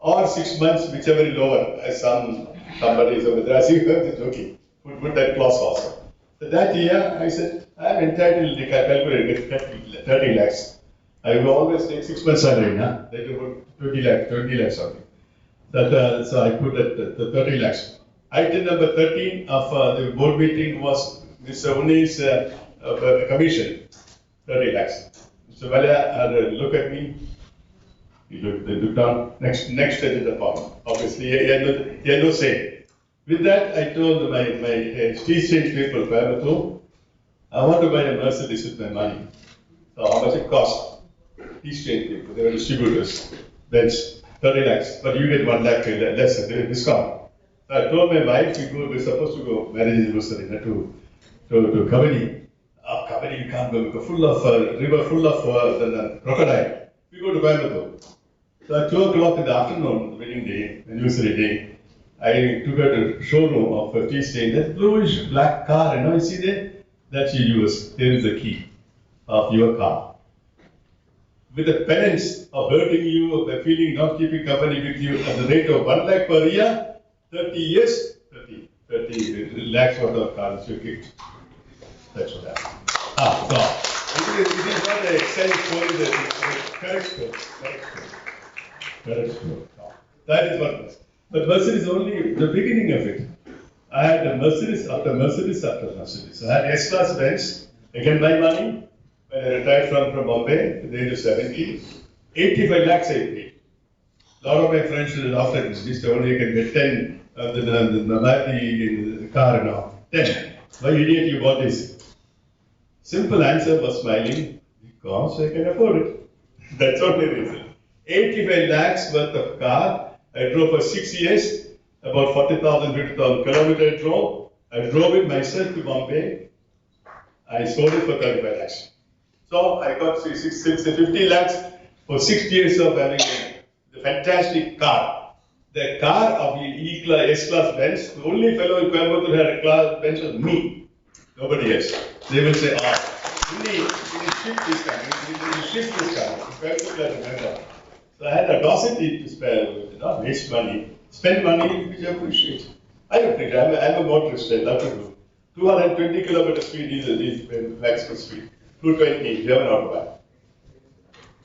Or 6 months, whichever is lower, as somebody is over there. I see I'm joking. Put that clause also. So that year, I said, I'm entitled to calculate 30 lakhs. I will always take 6 months salary, nah? They do 20 lakhs something. So I put the 30 lakhs. Item number 13 of the board meeting was Mr. Unni's commission, 30 lakhs. Mr. Valia look at me. They look down. Next agenda point. Obviously, he had no say. With that, I told my street change people, Coimbatore, I want to buy a Mercedes with my money. So how much it cost? These change people, they were distributors. Benz, 30 lakhs, but you get 1 lakh less, discount. So I told my wife, we're supposed to go marriage anniversary to Kabani. Kabani, we can't go because full of river, full of crocodile. We go to Coimbatore. So at 2 o'clock in the afternoon, wedding day, anniversary day, I took her to showroom of a tea stain. That bluish black car, you see there? That's your yours. Here is the key of your car. With the penance of hurting you, of the feeling not keeping company with you at the rate of 1 lakh per year, 30 years, 30 lakhs worth of cars you kicked. That's what happened. So, it is not an exciting story, that is correct story. Correct story. That is what was. But Mercedes is only the beginning of it. I had a Mercedes after Mercedes after Mercedes. I had S-Class Benz, again my money, when I retired from Bombay at the age of 70. 85 lakhs I paid. A lot of my friends did after this. Mr. Only you can get 10 the Maruti car now. 10. Why idiot you bought this? Simple answer was smiling, because I can afford it. That's only the reason. 85 lakhs worth of car. I drove for 6 years, about 40,000, 50,000 kilometers I drove. I drove it myself to Bombay. I sold it for 35 lakhs. So I got 50 lakhs for 6 years of having the fantastic car. The car of the E-Class, S-Class Benz, the only fellow in Coimbatore who had a class Benz was me. Nobody else. They will say, Unni, you shift this car, you shift this car. Coimbatore, remember. So I had audacity to spare, not waste money, spend money which I appreciate. I don't think, I'm a motorist, I love to do. 220 kilometer speed is maximum speed. 220, you have an autobahn.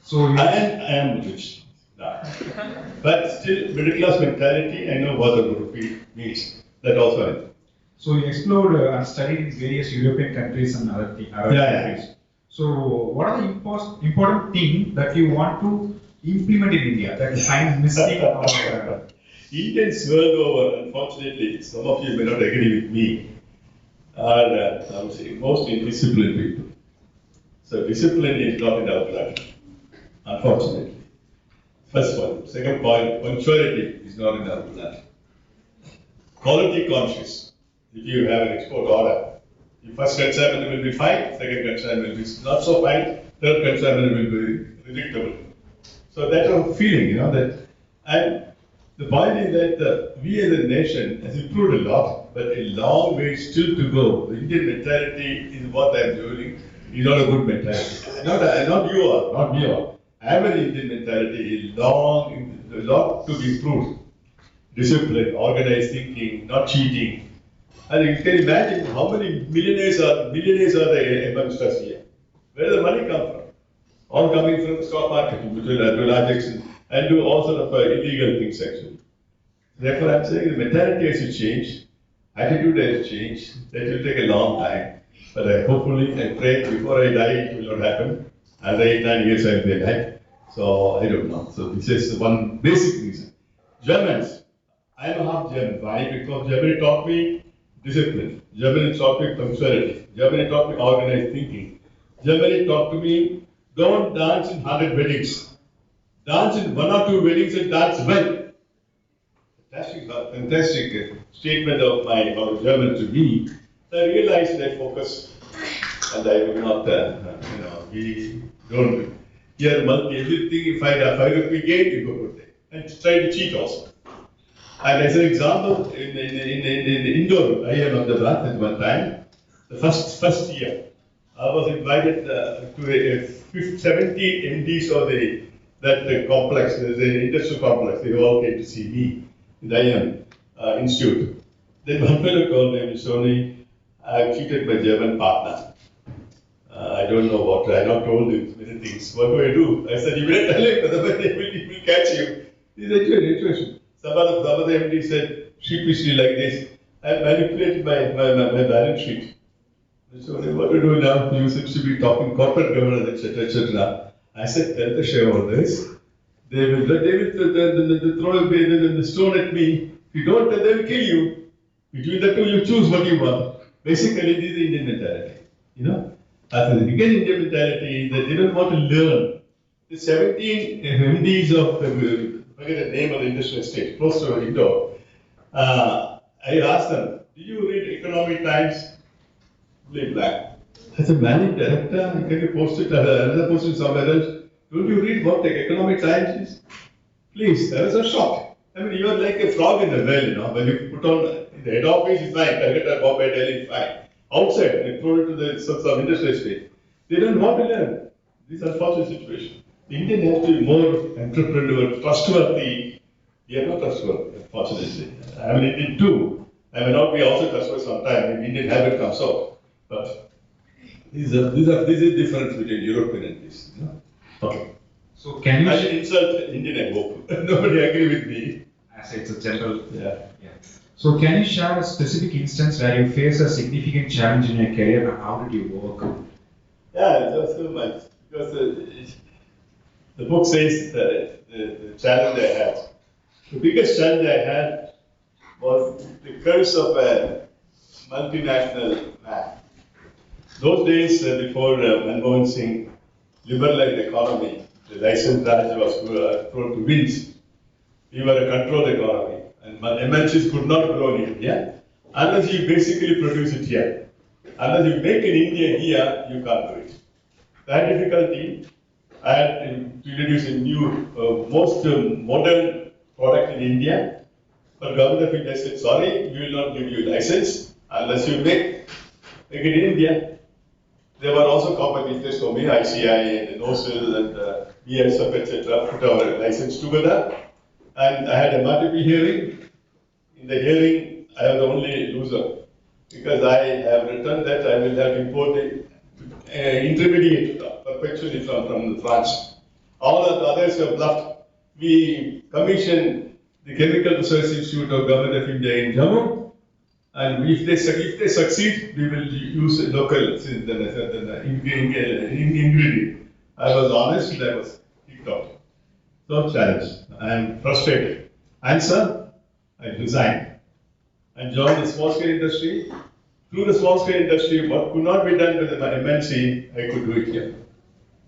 So I am rich. No. But still, middle class mentality, I know what the rupee means. That also I know. So you explored and studied in various European countries and other countries. So what are the important things that you want to implement in India that you find missing? Indians world over, unfortunately, some of you may not agree with me, are I would say most indisciplined people. So discipline is not in our blood, unfortunately. First point. Second point, punctuality is not in our blood. Quality conscious. If you have an export order, the first consignment will be fine, second consignment will be not so fine, third consignment will be predictable. So that's our feeling, that. And the point is that we as a nation has improved a lot, but a long way still to go. The Indian mentality is what I'm doing, is not a good mentality. Not you are, not me are. Average Indian mentality is a lot to be improved. Discipline, organized thinking, not cheating. And you can imagine how many millionaires are there amongst us here. Where does the money come from? All coming from the stock market, to a large extent, and do all sort of illegal things actually. Therefore, I'm saying the mentality has to change, attitude has to change. That will take a long time. But hopefully, I pray before I die, it will not happen. Another 8-9 years I will be alive. So I don't know. So this is one basic reason. Germans. I am half German. Why? Because Germany taught me discipline. Germany taught me punctuality. Germany taught me organized thinking. Germany taught to me, don't dance in 100 weddings. Dance in one or two weddings and dance well. Fantastic statement of my German to me. So I realized I focus and I will not, we don't hear everything. If I rupee gain, you go put it. And try to cheat also. And as an example, in Indore, I am Ahmedabad at one time, the first year, I was invited to 70 MDs of that complex, the industrial complex. They all came to see me in the IM Institute. Then one fellow called me, Mr. Unni, I cheated my German partner. I don't know what, I not told him many things. What do I do? I said, you better tell him, otherwise he will catch you. He said, interesting. Some of the MD said, sheepishly like this, I manipulated my balance sheet. So what to do now? You seem to be talking corporate governance, etc., etc. I said, tell the shareholders, they will throw the stone at me. If you don't, they will kill you. Between the two, you choose what you want. Basically, this is the Indian mentality. You know, as the Indian mentality, that they don't want to learn. The 17 MDs of forget the name of the industrial estate, close to Indore. I asked them, do you read Economic Times? Bilag. As a managing director, can you post it, another post it somewhere else? Don't you read what the Economic Times is? Please, I was so shocked. I mean, you are like a frog in the well, you know. When you put on in the head office, it's fine. Calcutta, Bombay, Delhi, fine. Outside, they throw it to the some industrial estate. They don't want to learn. This is unfortunate situation. The Indian has to be more entrepreneurial, trustworthy. We are not trustworthy, unfortunately. I am an Indian too. I may not be also trustworthy sometimes. Maybe Indian habit comes out. But this is the difference between European and this. You know? Okay. So can you? I insult Indian, I hope. Nobody agree with me. I say it's a general. Yeah. So can you share a specific instance where you face a significant challenge in your career and how did you overcome? Yeah, just so much. Because the book says that the challenge I had. The biggest challenge I had was the curse of a multinational man. Those days before Manmohan Singh liberalized the economy, the license Raj was thrown to winds. We were a controlled economy, and MNCs could not grow in India unless you basically produce it here. Unless you make in India here, you can't do it. That difficulty, I had to introduce a new, most modern product in India. But government of India said, sorry, we will not give you a license unless you make it in India. There were also competitors for me, ICI and NOSIL and BSF, etc., put our license together. And I had a multiple hearing. In the hearing, I was the only loser because I have written that I will have imported intermediate perpetually from France. All of the others have bluffed. We commissioned the Chemical Research Institute of Government of India in Jammu, and if they succeed, we will use local ingredient. I was honest and I was kicked out. So challenge. I am frustrated. Answer, I resigned and joined the small scale industry. Through the small scale industry, what could not be done with my MNC, I could do it here.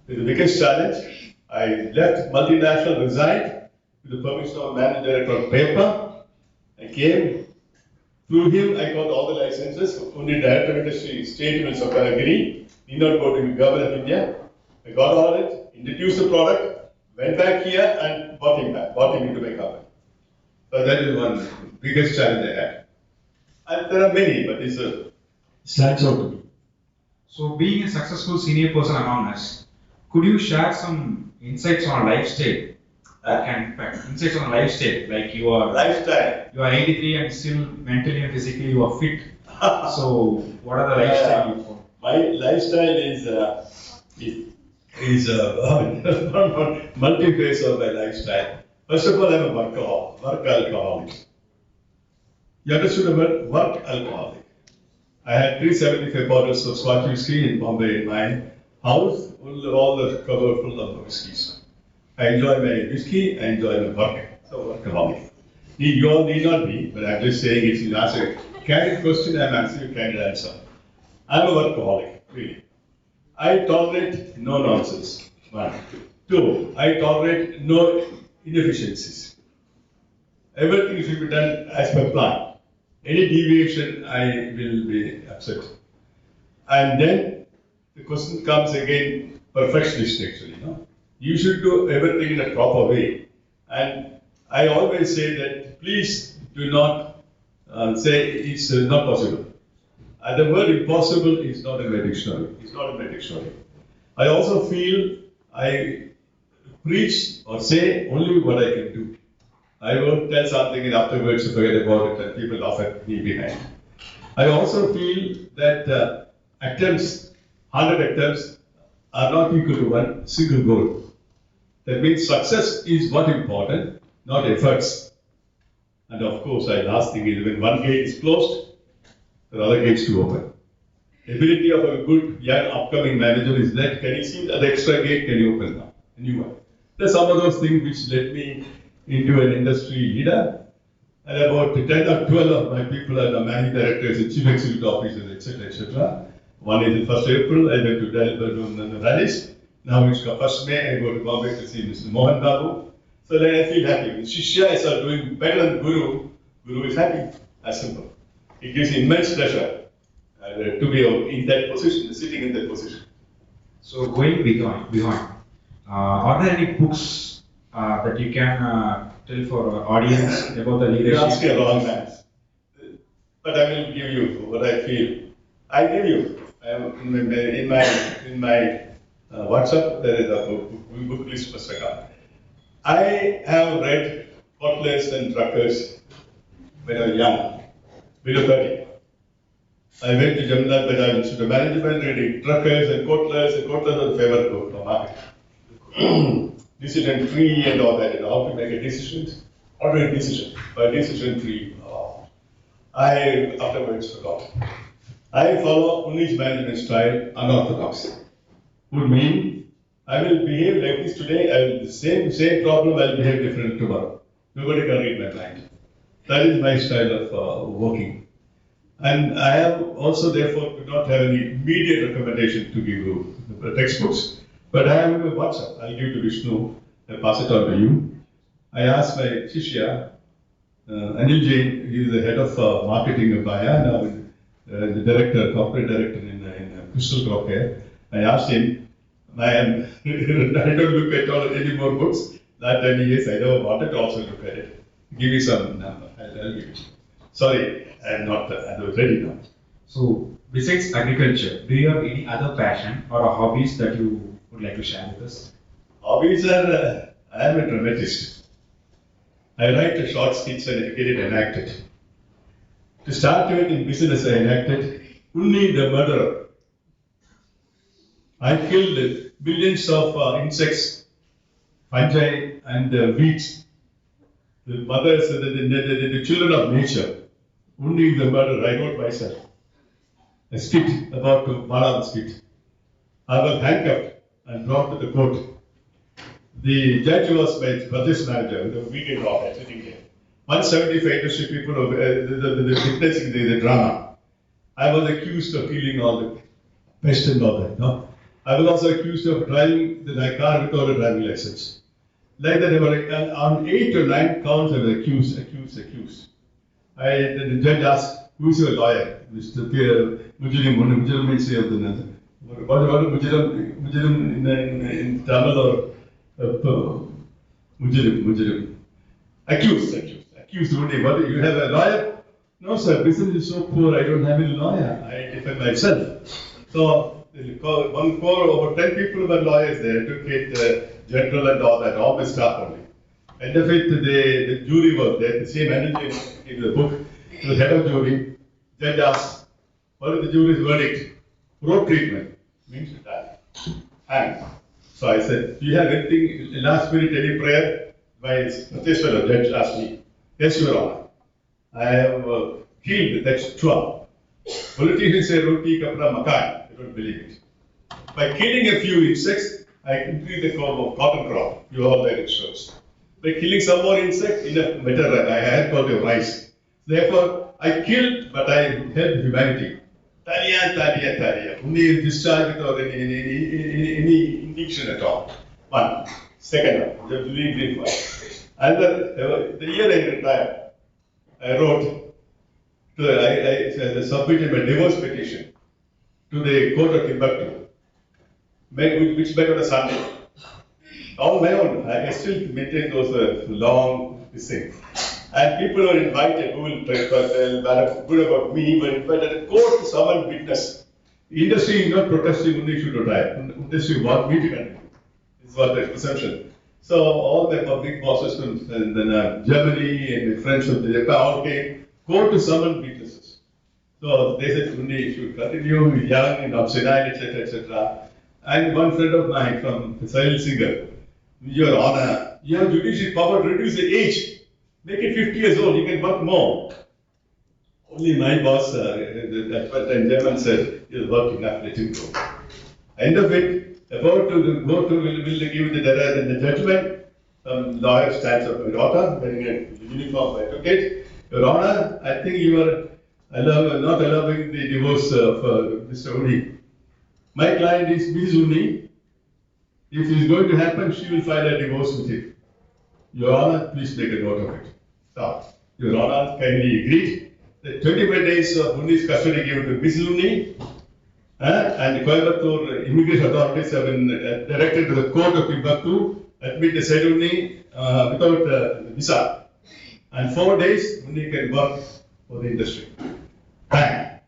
The biggest challenge, I left multinational, resigned with the permission of managing director on paper. I came. Through him, I got all the licenses. Only director of industry, state will supply agree. Need not go to government of India. I got all it, introduced the product, went back here and bought him into my company. So that is one biggest challenge I had. And there are many, but it's stands out to me. So being a successful senior person among us, could you share some insights on lifestyle? Insights on lifestyle, like you are Lifestyle. You are 83 and still mentally and physically you are fit. So what are the lifestyle you follow? My lifestyle is multi-phase of my lifestyle. First of all, I'm a work alcoholic. You understood the word work alcoholic? I had 375 bottles of Scotch whiskey in Bombay in my house, all the cupboard full of whiskeys. I enjoy my whiskey, I enjoy my work. So workaholic. You all need not be, but I'm just saying it's an answer. candid question, I'm answering a candid answer. I'm a workaholic, really. I tolerate no nonsense. One. Two, I tolerate no inefficiencies. Everything should be done as per plan. Any deviation, I will be upset. And then the question comes again, perfectionist actually. No? You should do everything in a proper way. And I always say that please do not say it's not possible. The word impossible is not in my dictionary. It's not in my dictionary. I also feel I preach or say only what I can do. I won't tell something and afterwards forget about it and people laugh at me behind. I also feel that attempts, 100 attempts, are not equal to one single goal. That means success is what important, not efforts. And of course, the last thing is when one gate is closed, the other gates to open. The ability of a good young upcoming manager is that can you see the extra gate, can you open now? A new one. There's some of those things which led me into an industry leader. And about 10 or 12 of my people are the managing directors and chief executive officers, etc., etc. One is in 1st April, I went to Delhi and rallies. Now it's 1st May, I go to Bombay to see Mr. Mohan Babu. So then I feel happy. When Shishyas are doing better than Guru, Guru is happy. As simple. It gives immense pleasure to be in that position, sitting in that position. So going beyond, are there any books that you can tell for our audience about the You're asking a leadership? long man. But I will give you what I feel. I give you. In my WhatsApp, there is a book list for Saka. I have read Cottlers and Truckers when I was young, below 30. I went to Jamnath Bajaj Institute of Management, reading Truckers and Cottlers was a favorite book for marketing. Decision tree and all that, how to make a decision, order a decision, by decision tree. I afterwards forgot. I follow Unni's management style, unorthodox. Would mean I will behave like this today, I will the same problem, I will behave different tomorrow. Nobody can read my mind. That is my style of working. And I have also therefore could not have any immediate recommendation to give you textbooks. But I have a WhatsApp, I'll give to Vishnu, I'll pass it on to you. I asked my Shishya, Anil Jain, he is the head of marketing of Baya, now the director, corporate director in Crystal Crop Care. I asked him, I don't look at all any more books. That 10 years, I never wanted to also look at it. Give me some number, I'll give it. Sorry, I'm not ready now. So besides agriculture, do you have any other passion or hobbies that you would like to share with us? Hobbies are, I am a dramatist. I write short skits and get it enacted. To start with, in business, I enacted Unni the murderer. I killed billions of insects, fungi, and weeds. The mothers, the children of nature. Unni the murderer, I wrote myself. A skit about Mala the skit. I was handcuffed and brought to the court. The judge was my project manager, the weekend off, sitting there. 175 industry people witnessing the drama. I was accused of killing all the pests and all that. No? I was also accused of driving the car without a driving license. Like that, on 8 or 9 counts, I was accused. The judge asked, who is your lawyer? Mr. Mujrim. Mujrim means what Mujrim in Tamil or Mujrim. Accused only. What, you have a lawyer? No, sir, business is so poor, I don't have any lawyer. I defend myself. So, one core, over 10 people were lawyers there, advocate, general and all the staff only. And of it, the jury was there, the same energy in the book. The head of jury, judge asked, what is the jury's verdict? Road treatment, means to die. And so I said, do you have anything, last minute, any prayer? My fellow judge asked me, yes, Your Honor. I have killed, that's true. Politicians say roti kapra makan, I don't believe it. By killing a few insects, I increase the cotton crop. You all read it shows. By killing some more insects, enough better, I had called it rice. Therefore, I killed, but I helped humanity. Talia, Talia, Talia. Only discharge without any indiction at all. One. Second one, the brief one. Another, the year I retired, I wrote, I submitted my divorce petition to the court of Timbuktu, which met on a Sunday. On my own, I still maintain those long things. And people were invited, who will tell good about me, were invited to court to summon witness. The industry is not protesting, only should retire. Industry want me to continue. This is what the perception. So all the public bosses from Germany and the French from Japan all came, court to summon witnesses. So they said, Unni should continue, he's young and obstinate, etc., etc. And one friend of mine from Sahil Singer, Your Honor, you have judicial power to reduce the age. Make it 50 years old, you can work more. Only my boss, at that time German said, you'll work enough, let him go. End of it, about to go to, will give the judgment. Some lawyer stands up, my daughter, wearing a uniform, I took it. Your Honor, I think you are not allowing the divorce of Mr. Unni. My client is Ms. Unni. If it is going to happen, she will file a divorce with him. Your Honor, please make a note of it. So, Your Honor kindly agreed that 25 days of Unni's custody given to Ms. Unni, and the Coimbatore immigration authorities have been directed to the court of Timbuktu, admit the said Unni without visa. And 4 days, Unni can work for the industry. Bang!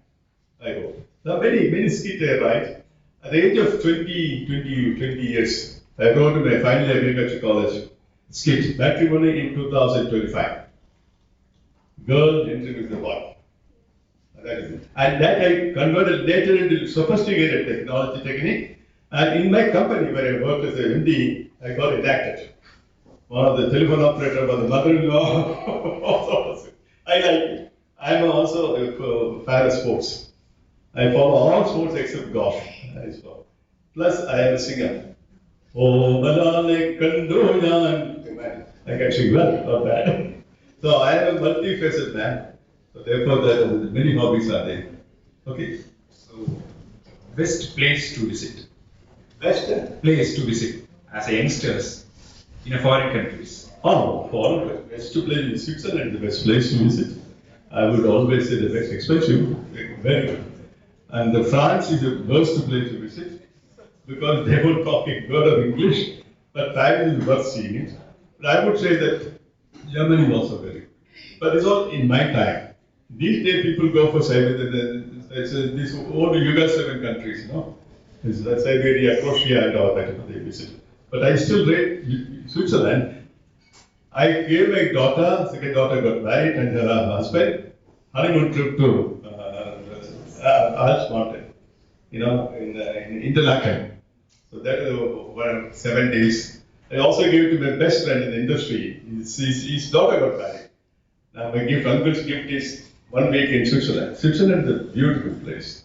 I go. Now, many skit there, right? At the age of 20 years, I go to my final agriculture college. Skit, matrimony in 2025. Girl introduced the boy. And that I converted later into sophisticated technology technique. And in my company where I worked as a MD, I got enacted. One of the telephone operator was the mother-in-law. I like it. I'm also a fan of sports. I follow all sports except golf. Plus, I am a singer. Oh, Malale Kandoyan. I can sing well, not bad. So I am a multifaceted man. So therefore, many hobbies are there. Okay. So, best place to visit. Best Place to visit as a youngsters in a foreign countries. Oh, foreign. Best to play in Switzerland, the best place to visit. I would always say the best expensive, very good. And France is the worst place to visit because they won't talk a word of English, but Paris is worth seeing it. But I would say that Germany is also very good. But it's all in my time. These days people go for these old Yugoslavian countries, you know. It's Siberia, Croatia and all that they visit. But I still rate Switzerland. I gave my daughter, second daughter got married and her husband, honeymoon trip to Alps mountain, you know, in Interlaken. So that is 7 days. I also gave it to my best friend in the industry. His daughter got married. Now my uncle's gift is 1 week in Switzerland. Switzerland is a beautiful place.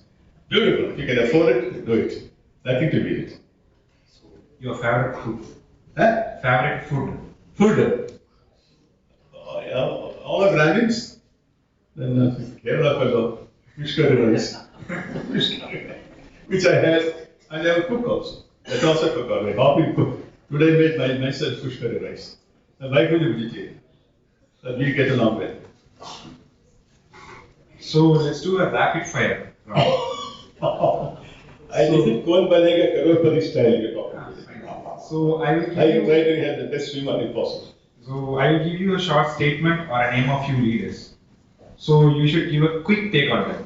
Beautiful. If you can afford it, do it. Nothing to beat it. Your favorite food? Huh? Favorite food? Food. Yeah, all the brandings. Then Kerala fellow, fish curry rice. Fish curry rice. Which I had, and I will cook also. That's also cook already. Hobby cook. Today I made myself fish curry rice. My wife is a vegetarian. So we get along well. So let's do a rapid fire round. I didn't go and buy like a Karopari style you're talking about. So I will I give try you. to have the best swimmer if possible. So I will give you a short statement or a name of few leaders. So you should give a quick take on that.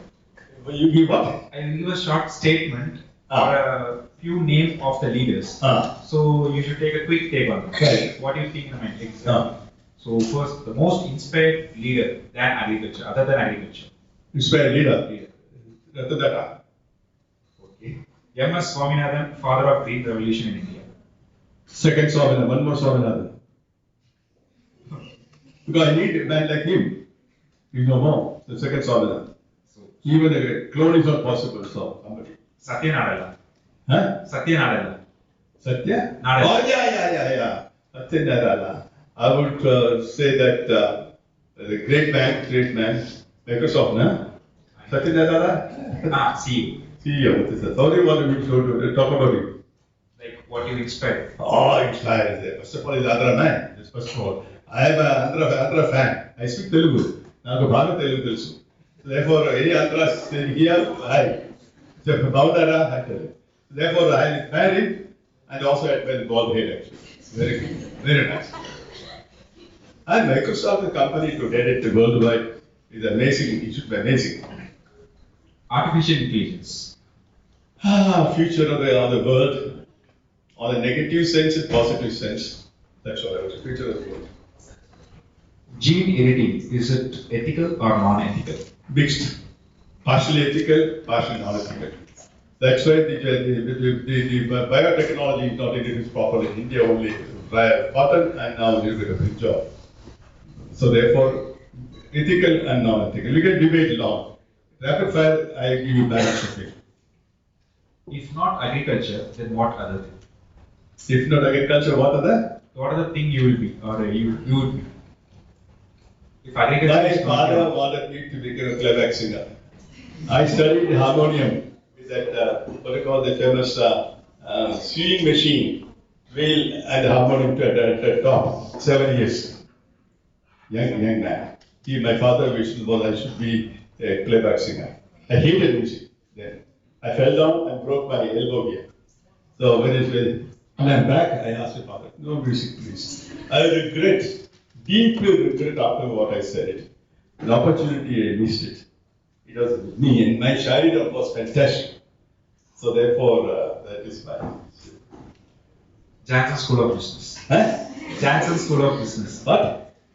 Will you give what? I will give a short statement or a few names of the leaders. So you should take a quick take on that. Right. What do you think in mind? So first, the most inspired leader than agriculture, other than agriculture. Inspired leader. Ratadata. Okay. M.S. Swaminathan, father of Green Revolution in India. Second Swaminathan, one more Swaminathan. Because I need a man like him. He's no more. The second Swaminathan. So Even a clone is not possible, so somebody. Satya Nadella. Huh? Satya Nadella. Satya? Nadella. Oh, yeah. Satya Nadella. I would say that The great man, Microsoft, na? Satya Nadella? See, CEO, what is that? How do you want me to talk about it? like what you expect. Oh, inspired there. First of all, he's Andhra man. That's first of all. I am an Andhra fan. I speak Telugu. నాకు బాగా తెలుగు తెలుసు. Therefore, any Andhra sitting here, hi. So, Bhavdara, I tell you. Therefore, I admire him and also admire bald head actually. Very good. Very nice. And Microsoft, the company to get it worldwide, is amazing. It should be amazing. Artificial intelligence. Future of the world, on a negative sense and positive sense. That's what I was. Future of the world. Gene editing, is it ethical or non-ethical? Mixed. Partially ethical, partially non-ethical. That's why the biotechnology is not introduced properly in India only via cotton and now a little bit of job. So therefore, ethical and non-ethical. We can debate long. Rapid fire, I give you balance of it. If not agriculture, then what other thing? If not agriculture, what are the? What other thing you will be, or you would be? If agriculture My is not father your- wanted me to become a playback singer. I studied harmonium with that, what do you call the famous sewing machine, wheel and harmonium at the top, 7 years. Young man. My father wished was I should be a playback singer. I hated music then. I fell down and broke my elbow here. So when I'm back, I asked my father, no music please. I regret, deeply regret after what I said it. An opportunity, I missed it. It was me and my childhood was fantastic. So therefore, that is my. Janssen School of Business. Huh? Janssen School of Business. What?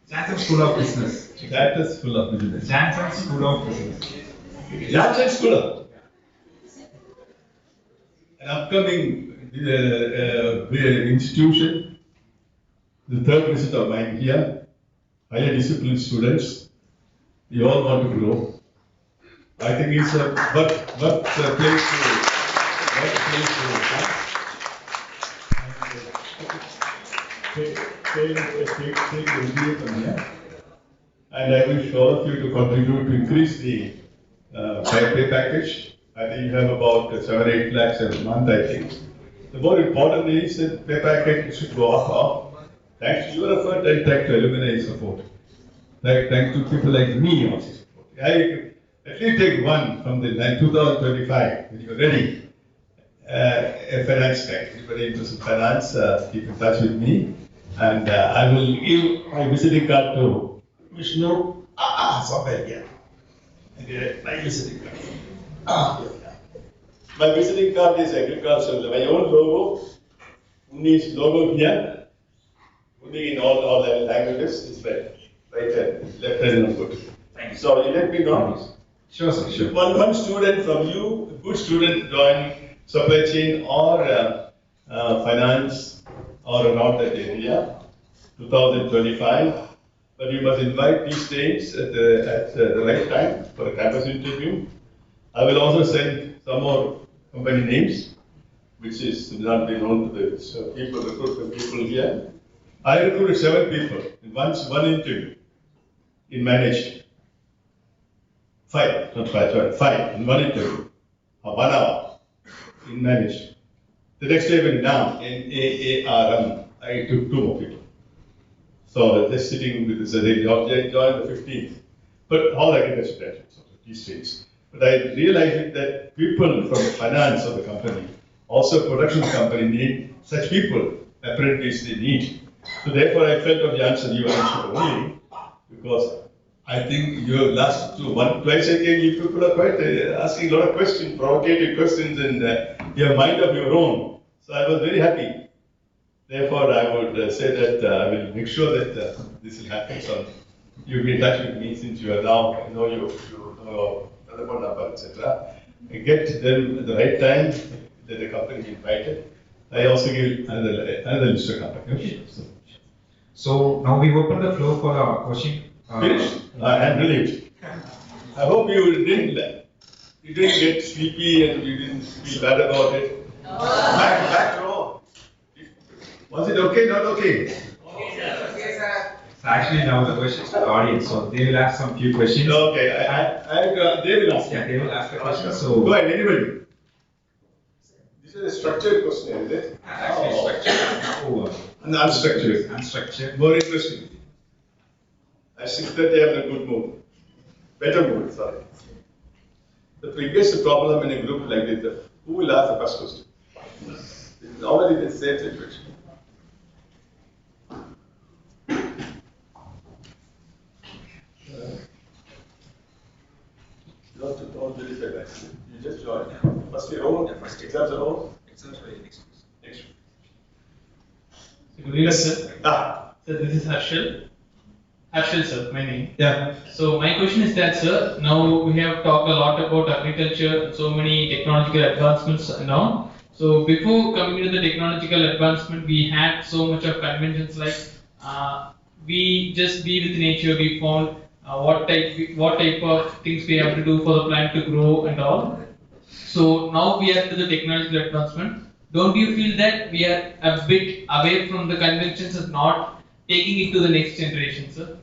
Janssen School of Business. That is full of business. Janssen School of Business. Janssen School. An upcoming institution, the third visit of mine here, higher discipline students, you all want to grow. I think it's a place take MBA from here. And I wish all of you to contribute to increase the pay package. I think you have about 7-8 lakhs a month, I think. The more important is that pay package should go up. Thanks to your effort and thanks to alumni support. Thanks to people like me also support. At least take one from the 2025 when you're ready. A finance guy. Anybody interested in finance, keep in touch with me. And I will give my visiting card to Vishnu. Somewhere here. Okay, my visiting card. Yeah. My visiting card is agricultural. My own logo, Unni's logo here. Unni in all languages is right hand, left hand and foot. Thank you. So you let me know. Sure, sir, sure. One student from you, a good student join supply chain or finance or around that area, 2025. But you must invite these names at the right time for a campus interview. I will also send some more company names, which is not been known to the people, recruitment people here. I recruited 7 people in one interview in managed. 5, not 5, sorry, 5 in one interview, 1 hour in managed. The next day when now in AARM, I took 2 more people. So just sitting with this, they joined the 15th. But all agriculture graduates of these states. But I realized that people from finance of the company, also production company need such people, apprentices they need. So therefore I felt of the answer you answered only, because I think your last twice again, you people are quite asking a lot of questions, provocative questions, and you have mind of your own. So I was very happy. Therefore, I would say that I will make sure that this will happen. So you'll be in touch with me since you are now, you know your telephone number, etc. Get them at the right time that the company is invited. I also give another list of company. Okay. So now we open the floor for a question. Finished. I am relieved. I hope you didn't get sleepy and you didn't feel bad about it. Back row. Was it okay? Not okay? Okay, sir. So actually now the questions to the audience, so they will ask some few questions. Okay, they will ask. Yeah, they will ask the questions. Go So ahead, anybody. This is a structured question, is it? actually structured. Oh, And unstructured. unstructured. More interesting. At 6:30 I'm in a good mood. Better mood, sorry. The biggest problem in a group like this, who will ask the first question? It's already the same situation. Don't do this advice. You just join. First year over, exams are over. Exams are next week. Next week. Good evening, sir. Ah, So this is Harshal. Harshal, sir, my name. yeah. So my question is that, sir, now we have talked a lot about agriculture, so many technological advancements and all. So before coming to the technological advancement, we had so much of conventions like we just be with nature. We found what type of things we have to do for the plant to grow and all. So now we are to the technological advancement. Don't you feel that we are a bit away from the conventions and not taking it to the next generation, sir?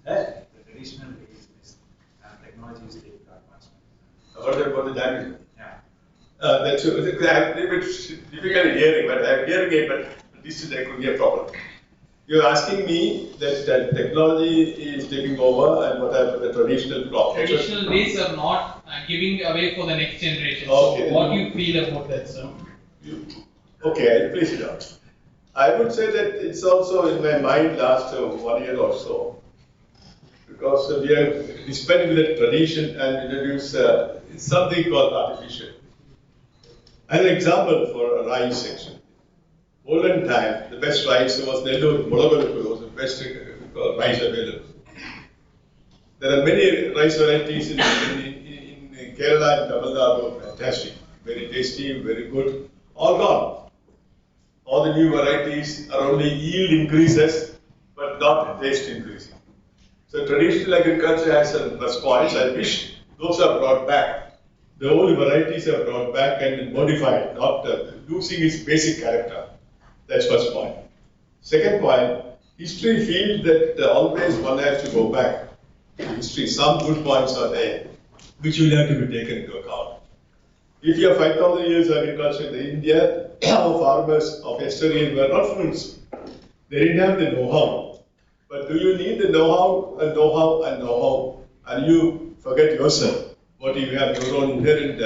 Eh? The traditional way is best, and technology is taking advancement. About the damage. Yeah. That's a bit difficult hearing, but I'm hearing it, but this is, there could be a problem. You're asking me that technology is taking over and what are the traditional problems. Traditional ways are not giving away for the next generation. Okay. So what do you feel about that, sir? Okay, I'll place it out. I would say that it's also in my mind last 1 year or so, because we are dispensing with the tradition and introduce something called artificial. An example for a rice section. Olden time, the best rice was Nellore Molagaluku was the best rice available. There are many rice varieties in Kerala and Tamil Nadu, fantastic, very tasty, very good, all gone. All the new varieties are only yield increases, but not taste increasing. So traditional agriculture has some plus points. I wish those are brought back. The old varieties are brought back and modified, not losing its basic character. That's first point. Second point, history feels that always one has to go back to history. Some good points are there, which will have to be taken into account. If you have 5,000 years of agriculture in India, our farmers of yesterday were not fools. They didn't have the know-how. But do you need the know-how and know-how and know-how, and you forget yourself, what you have, your own inherent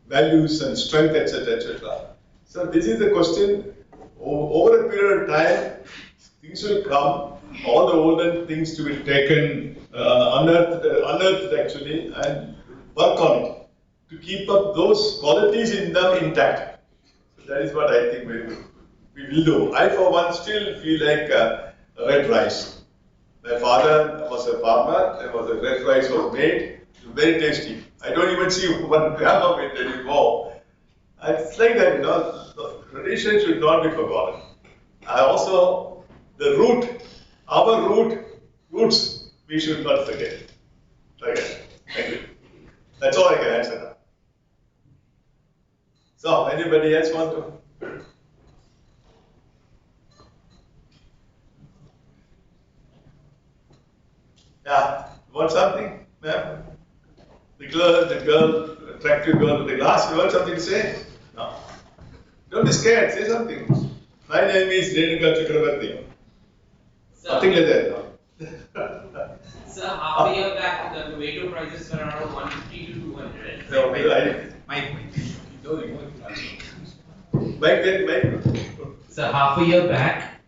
values and strength, etc., etc. So this is the question. Over a period of time, things will come, all the olden things to be taken, unearthed actually, and work on it to keep up those qualities in them intact. So that is what I think we will do. I, for one, still feel like red rice. My father was a farmer, there was a red rice was made, very tasty. I don't even see 1 gram of it anymore. It's like that, the tradition should not be forgotten. Also, the root, our roots, we should not forget. Okay, thank you. That's all I can answer now. So, anybody else want to? Yeah, want something, ma'am? The girl, attractive girl with the glass, you want something to say? No. Don't be scared, say something. My name is Renuka Chakravarti. Nothing like that, no. Sir, half a year back, the tomato prices were around 150 to 200. No, Mike. Mike. So half a year back,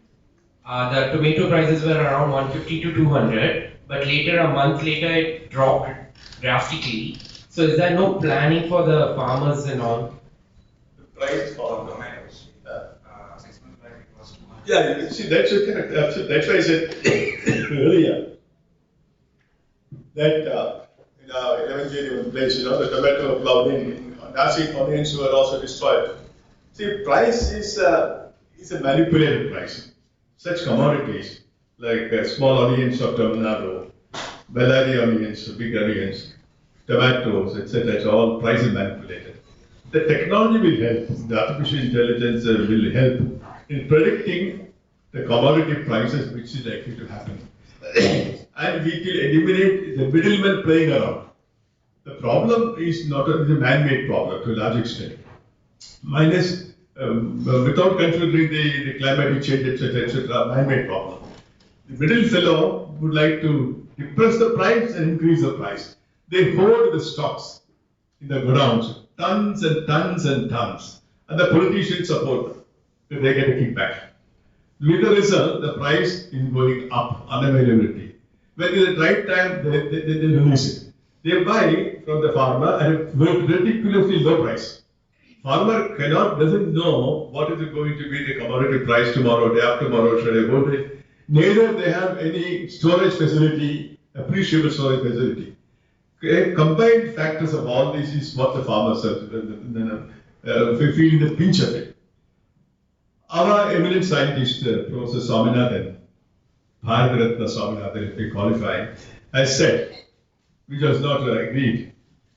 the tomato prices were around 150 to 200, but later, a month later, it dropped drastically. So is there no planning for the farmers and all? The price for Tomatoes. 6 months back it was 200. yeah, you see, that's your character. That's why I said earlier that in our 11th place, the tomato flooding, nasi onions were also destroyed. See, price is a manipulated price. Such commodities like small onions of Tamil Nadu, Bellary onions, big onions, tomatoes, etc. It's all price manipulated. The technology will help. The artificial intelligence will help in predicting the commodity prices which is likely to happen. And we will eliminate the middlemen playing around. The problem is not a man-made problem to a large extent. Minus, without considering the climate change, etc., man-made problem. The middle fellow would like to depress the price and increase the price. They hoard the stocks in the godowns, tons and tons and tons, and the politicians support them. So they get a kickback. With the result, the price is going up, unavailability. When it is the right time, they release it. They buy from the farmer at a ridiculously low price. Farmer doesn't know what is going to be the commodity price tomorrow, day after tomorrow, should I go there. Neither they have any storage facility, appreciable storage facility. Combined factors of all this is what the farmers feel the pinch of it. Our eminent scientist, Professor Swaminathan, Bharat Ratna Swaminathan, if we qualify, has said, which was not agreed,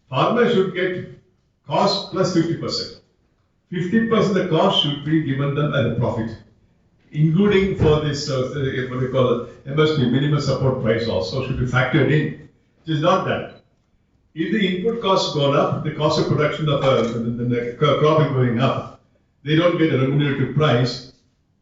farmers should get cost plus 50%. 50% of the cost should be given them as a profit, including for this, what we call MSP, minimum support price also, should be factored in. It is not done. If the input costs gone up, the cost of production of the crop is going up, they don't get a remunerative price,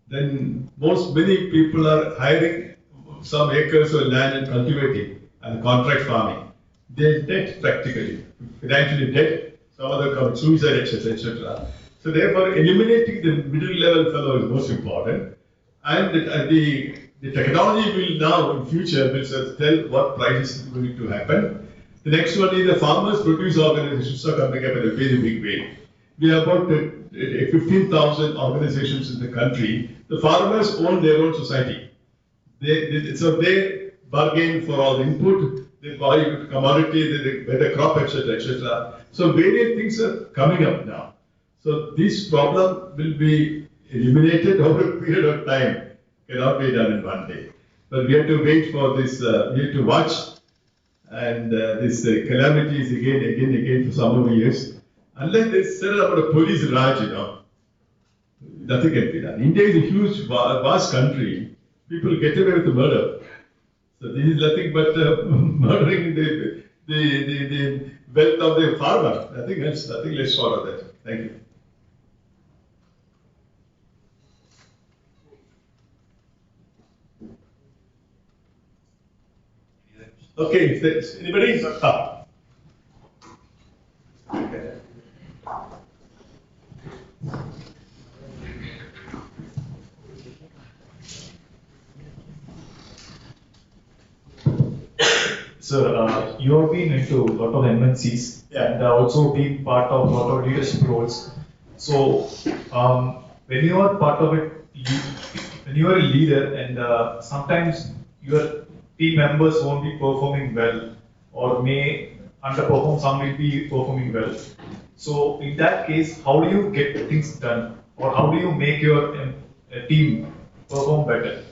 then many people are hiring some acres of land and cultivating and contract farming. They're dead practically, financially dead, some other come suicide, etc., etc. So therefore, eliminating the middle level fellow is most important. And the technology will now, in future, will tell what price is going to happen. The next one is the farmers produce organizations are coming up in a very big way. We have about 15,000 organizations in the country. The farmers own their own society. So they bargain for all the input, they buy commodity, they buy the crop, etc., etc. So various things are coming up now. So this problem will be eliminated over a period of time. Cannot be done in one day. But we have to wait for this, we have to watch. And this calamities again for some of years. Unless they settle about a police raj, nothing can be done. India is a huge, vast country. People get away with murder. So this is nothing but murdering the wealth of the farmer. Nothing else, nothing less short of that. Thank you. Okay, anybody? Okay. Sir, you have been into a lot of MNCs and also been part of a lot of leadership roles. So, when you are part of it, when you are a leader, and sometimes your team members won't be performing well, or may underperform, some will be performing well. So, in that case, how do you get things done, or how do you make your team perform better?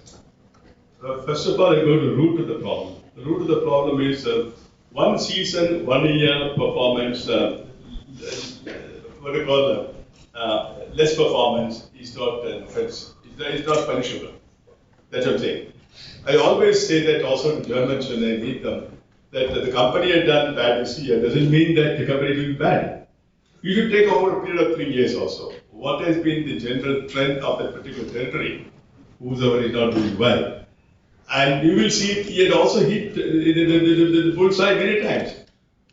First of all, I go to the root of the problem. The root of the problem is one season, 1 year performance, what do you call less performance is not an offense. It's not punishable. That's what I'm saying. I always say that also to Germans when I meet them, that the company had done bad this year doesn't mean that the company is doing bad. You should take over a period of 3 years also. What has been the general trend of that particular territory? Whosoever is not doing well. And you will see he had also hit the bullseye many times.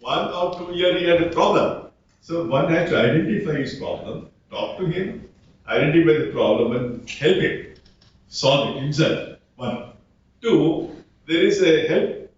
1 or 2 years he had a problem. So one has to identify his problem, talk to him, identify the problem and help him solve it himself. 1. 2, there is a help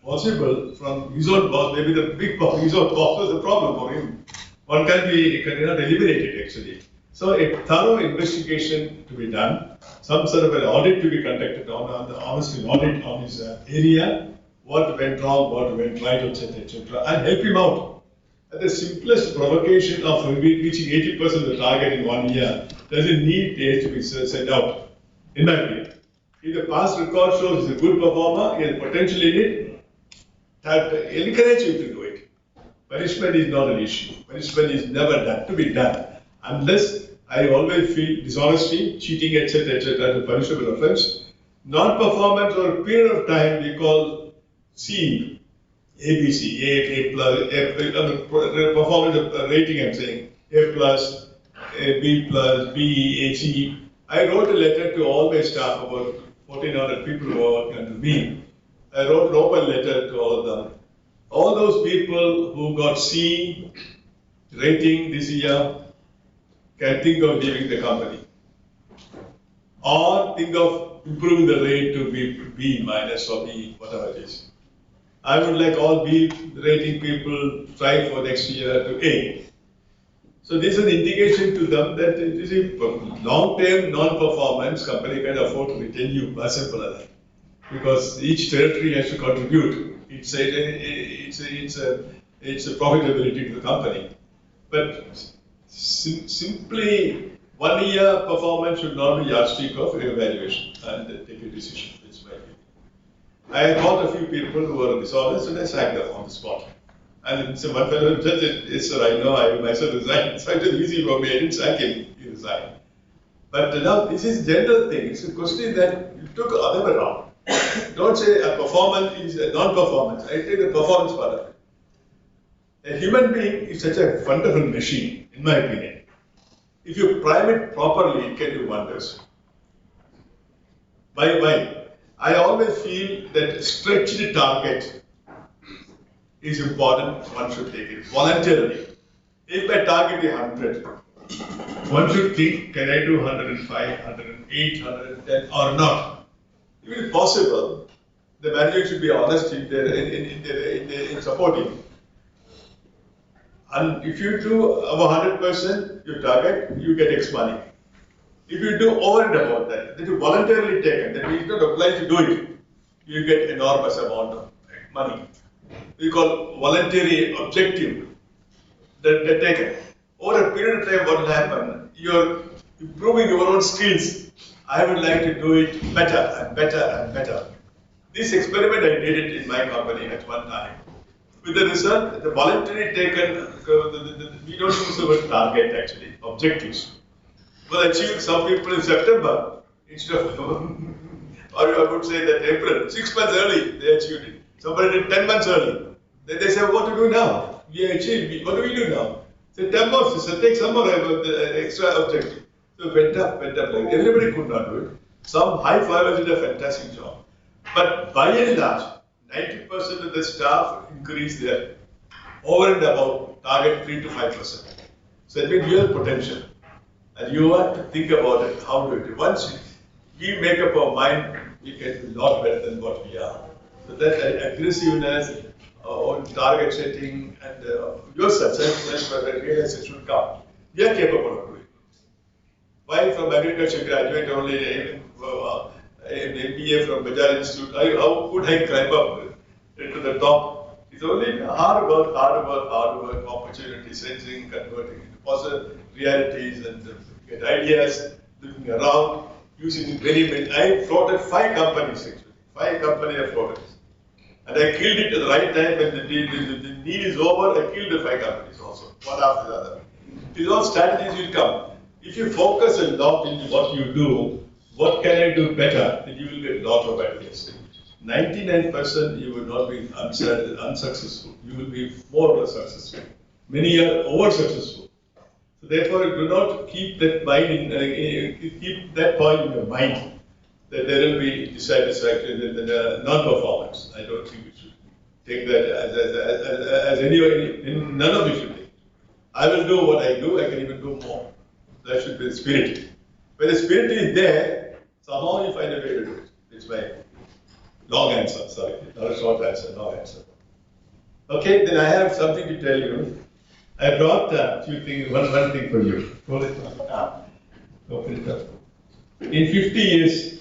possible from his own boss, maybe the big boss, his own boss was the problem for him. One cannot eliminate it actually. So a thorough investigation to be done, some sort of an audit to be conducted honestly an audit on his area, what went wrong, what went right, etc., and help him out. And the simplest provocation of reaching 80% of the target in 1 year doesn't need to be sent out, in my opinion. If the past record shows he's a good performer, he has potential in it, encourage him to do it. Punishment is not an issue. Punishment is never done, to be done, unless I always feel dishonesty, cheating, etc., as a punishable offense. Non-performance over a period of time we call C, ABC, A plus, performance rating I'm saying, A plus, A B plus, B, A, C. I wrote a letter to all my staff, about 1,400 people who are working under me. I wrote an open letter to all of them. All those people who got C rating this year can think of leaving the company. Or think of improving the rate to B minus or B, whatever it is. I would like all B rating people try for next year to A. So this is an indication to them that it is a long-term non-performance, company can afford to retain you, as simple as that. Because each territory has to contribute. It's a profitability to the company. But simply 1 year performance should not be yardstick of evaluation and take a decision. That's my opinion. I caught a few people who were dishonest and I sacked them on the spot. And so one fellow said, yes sir, I know, I myself resigned. So it was easy for me, I didn't sack him, he resigned. But now this is general thing, it's a question that you took the other way around. Don't say a performance is a non-performance, I take the performance part of it. A human being is such a wonderful machine, in my opinion. If you prime it properly, it can do wonders. Why? I always feel that stretched target is important, one should take it voluntarily. If my target is 100, one should think, can I do 105, 108, 110 or not? If it is possible, the manager should be honest in supporting. And if you do above 100% your target, you get X money. If you do over and above that is voluntarily taken, that means not obliged to do it, you get enormous amount of money. We call voluntary objective that taken. Over a period of time, what will happen? You're improving your own skills. I would like to do it better and better and better. This experiment, I did it in my company at one time. With the result, the voluntary taken, we don't use the word target actually, objectives. Well, achieved some people in September instead of, or I would say that April, 6 months early, they achieved it. Somebody did 10 months early. Then they said, what to do now? We achieved, what do we do now? Say 10 months, so take some more extra objective. So went up like everybody could not do it. Some high flyers did a fantastic job. But by and large, 90% of the staff increased their over and above target 3 to 5%. So that means real potential. And you have to think about it, how do it. Once we make up our mind, we can be a lot better than what we are. So that aggressiveness, target setting, and your success realization should come. We are capable of doing it. Why from agriculture graduate only an MBA from Bajaj Institute, how could I climb up to the top? It's only hard work, opportunity sensing, converting into positive realities and get ideas, looking around, using very many. I floated 5 companies actually, 5 companies I floated. And I killed it at the right time when the need is over, I killed the 5 companies also, one after the other. These all strategies will come. If you focus a lot in what you do, what can I do better, then you will get a lot of ideas. 99% you will not be unsuccessful. You will be more or less successful. Many are over successful. So therefore, do not keep that mind keep that point in your mind that there will be dissatisfaction and non-performance. I don't think we should take that as anyway. None of it should take. I will do what I do. I can even do more. That should be the spirit. When the spirit is there, somehow you find a way to do it. It's my long answer. Sorry, not a short answer. Long answer. Okay, then I have something to tell you. I brought a few things. One thing for you. Hold it up. Open it up. In 50 years.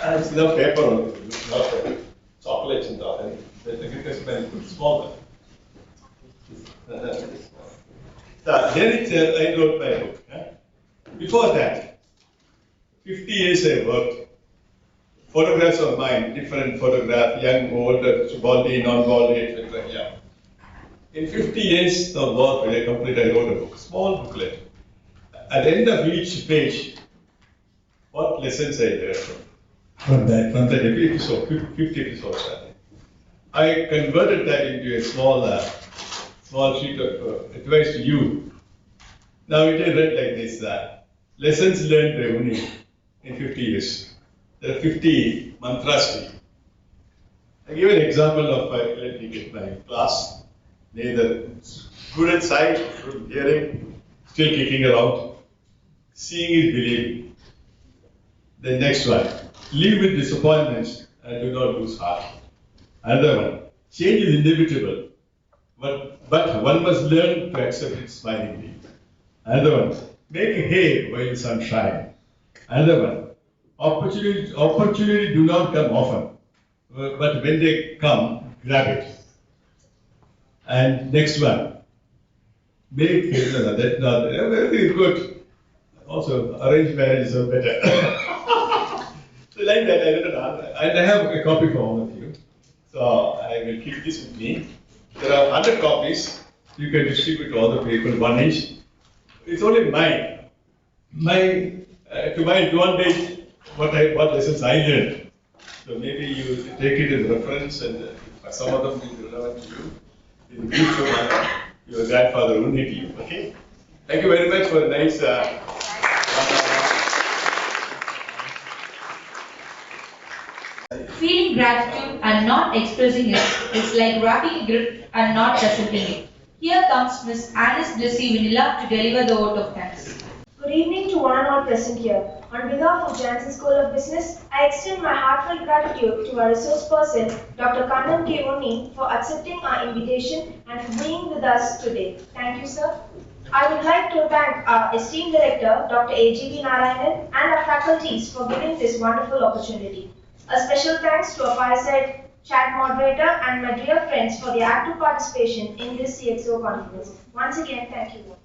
It's no paper on it, not chocolates and all. It's small. Here I wrote my book. Before that, 50 years I worked. Photographs of mine, different photographs, young, old, baldy, non-baldy, etc. Yeah. In 50 years of work when I completed, I wrote a book, small booklet. At the end of each page, what lessons I learned from that episode, 50 episodes. I converted that into a small sheet of advice to you. Now it is read like this: lessons learned by Unni in 50 years. There are 50 mantras to you. I give an example of let me get my class. Neither good at sight, good hearing, still kicking around. Seeing is believing. The next one, live with disappointments and do not lose heart. Another one, change is inevitable, but one must learn to accept it smilingly. Another one, make hay while the sun shines. Another one, opportunity do not come often, but when they come, grab it. And next one, make that not very good. Also, arranged marriages are better. So like that, I wrote down, and I have a copy for all of you. So I will keep this with me. There are 100 copies. You can distribute to other people, one each. It's only mine. To my advantage, what lessons I learned. So maybe you take it as reference, and some of them will be relevant to you. In the future, your grandfather will need you. Okay. Thank you very much for a nice. Feeling gratitude and not expressing it is like wrapping a gift and not presenting it. Here comes Miss Alice Blessy Vanilla to deliver the vote of thanks. Good evening to one and all present here. On behalf of Janssen School of Business, I extend my heartfelt gratitude to our resource person, Dr. Kannan Unni, for accepting our invitation and for being with us today. Thank you, sir. I would like to thank our esteemed director, Dr. A.G.V. Narayanan, and our faculties for giving this wonderful opportunity. A special thanks to our fireside chat moderator and my dear friends for their active participation in this CXO Confluence. Once again, thank you all.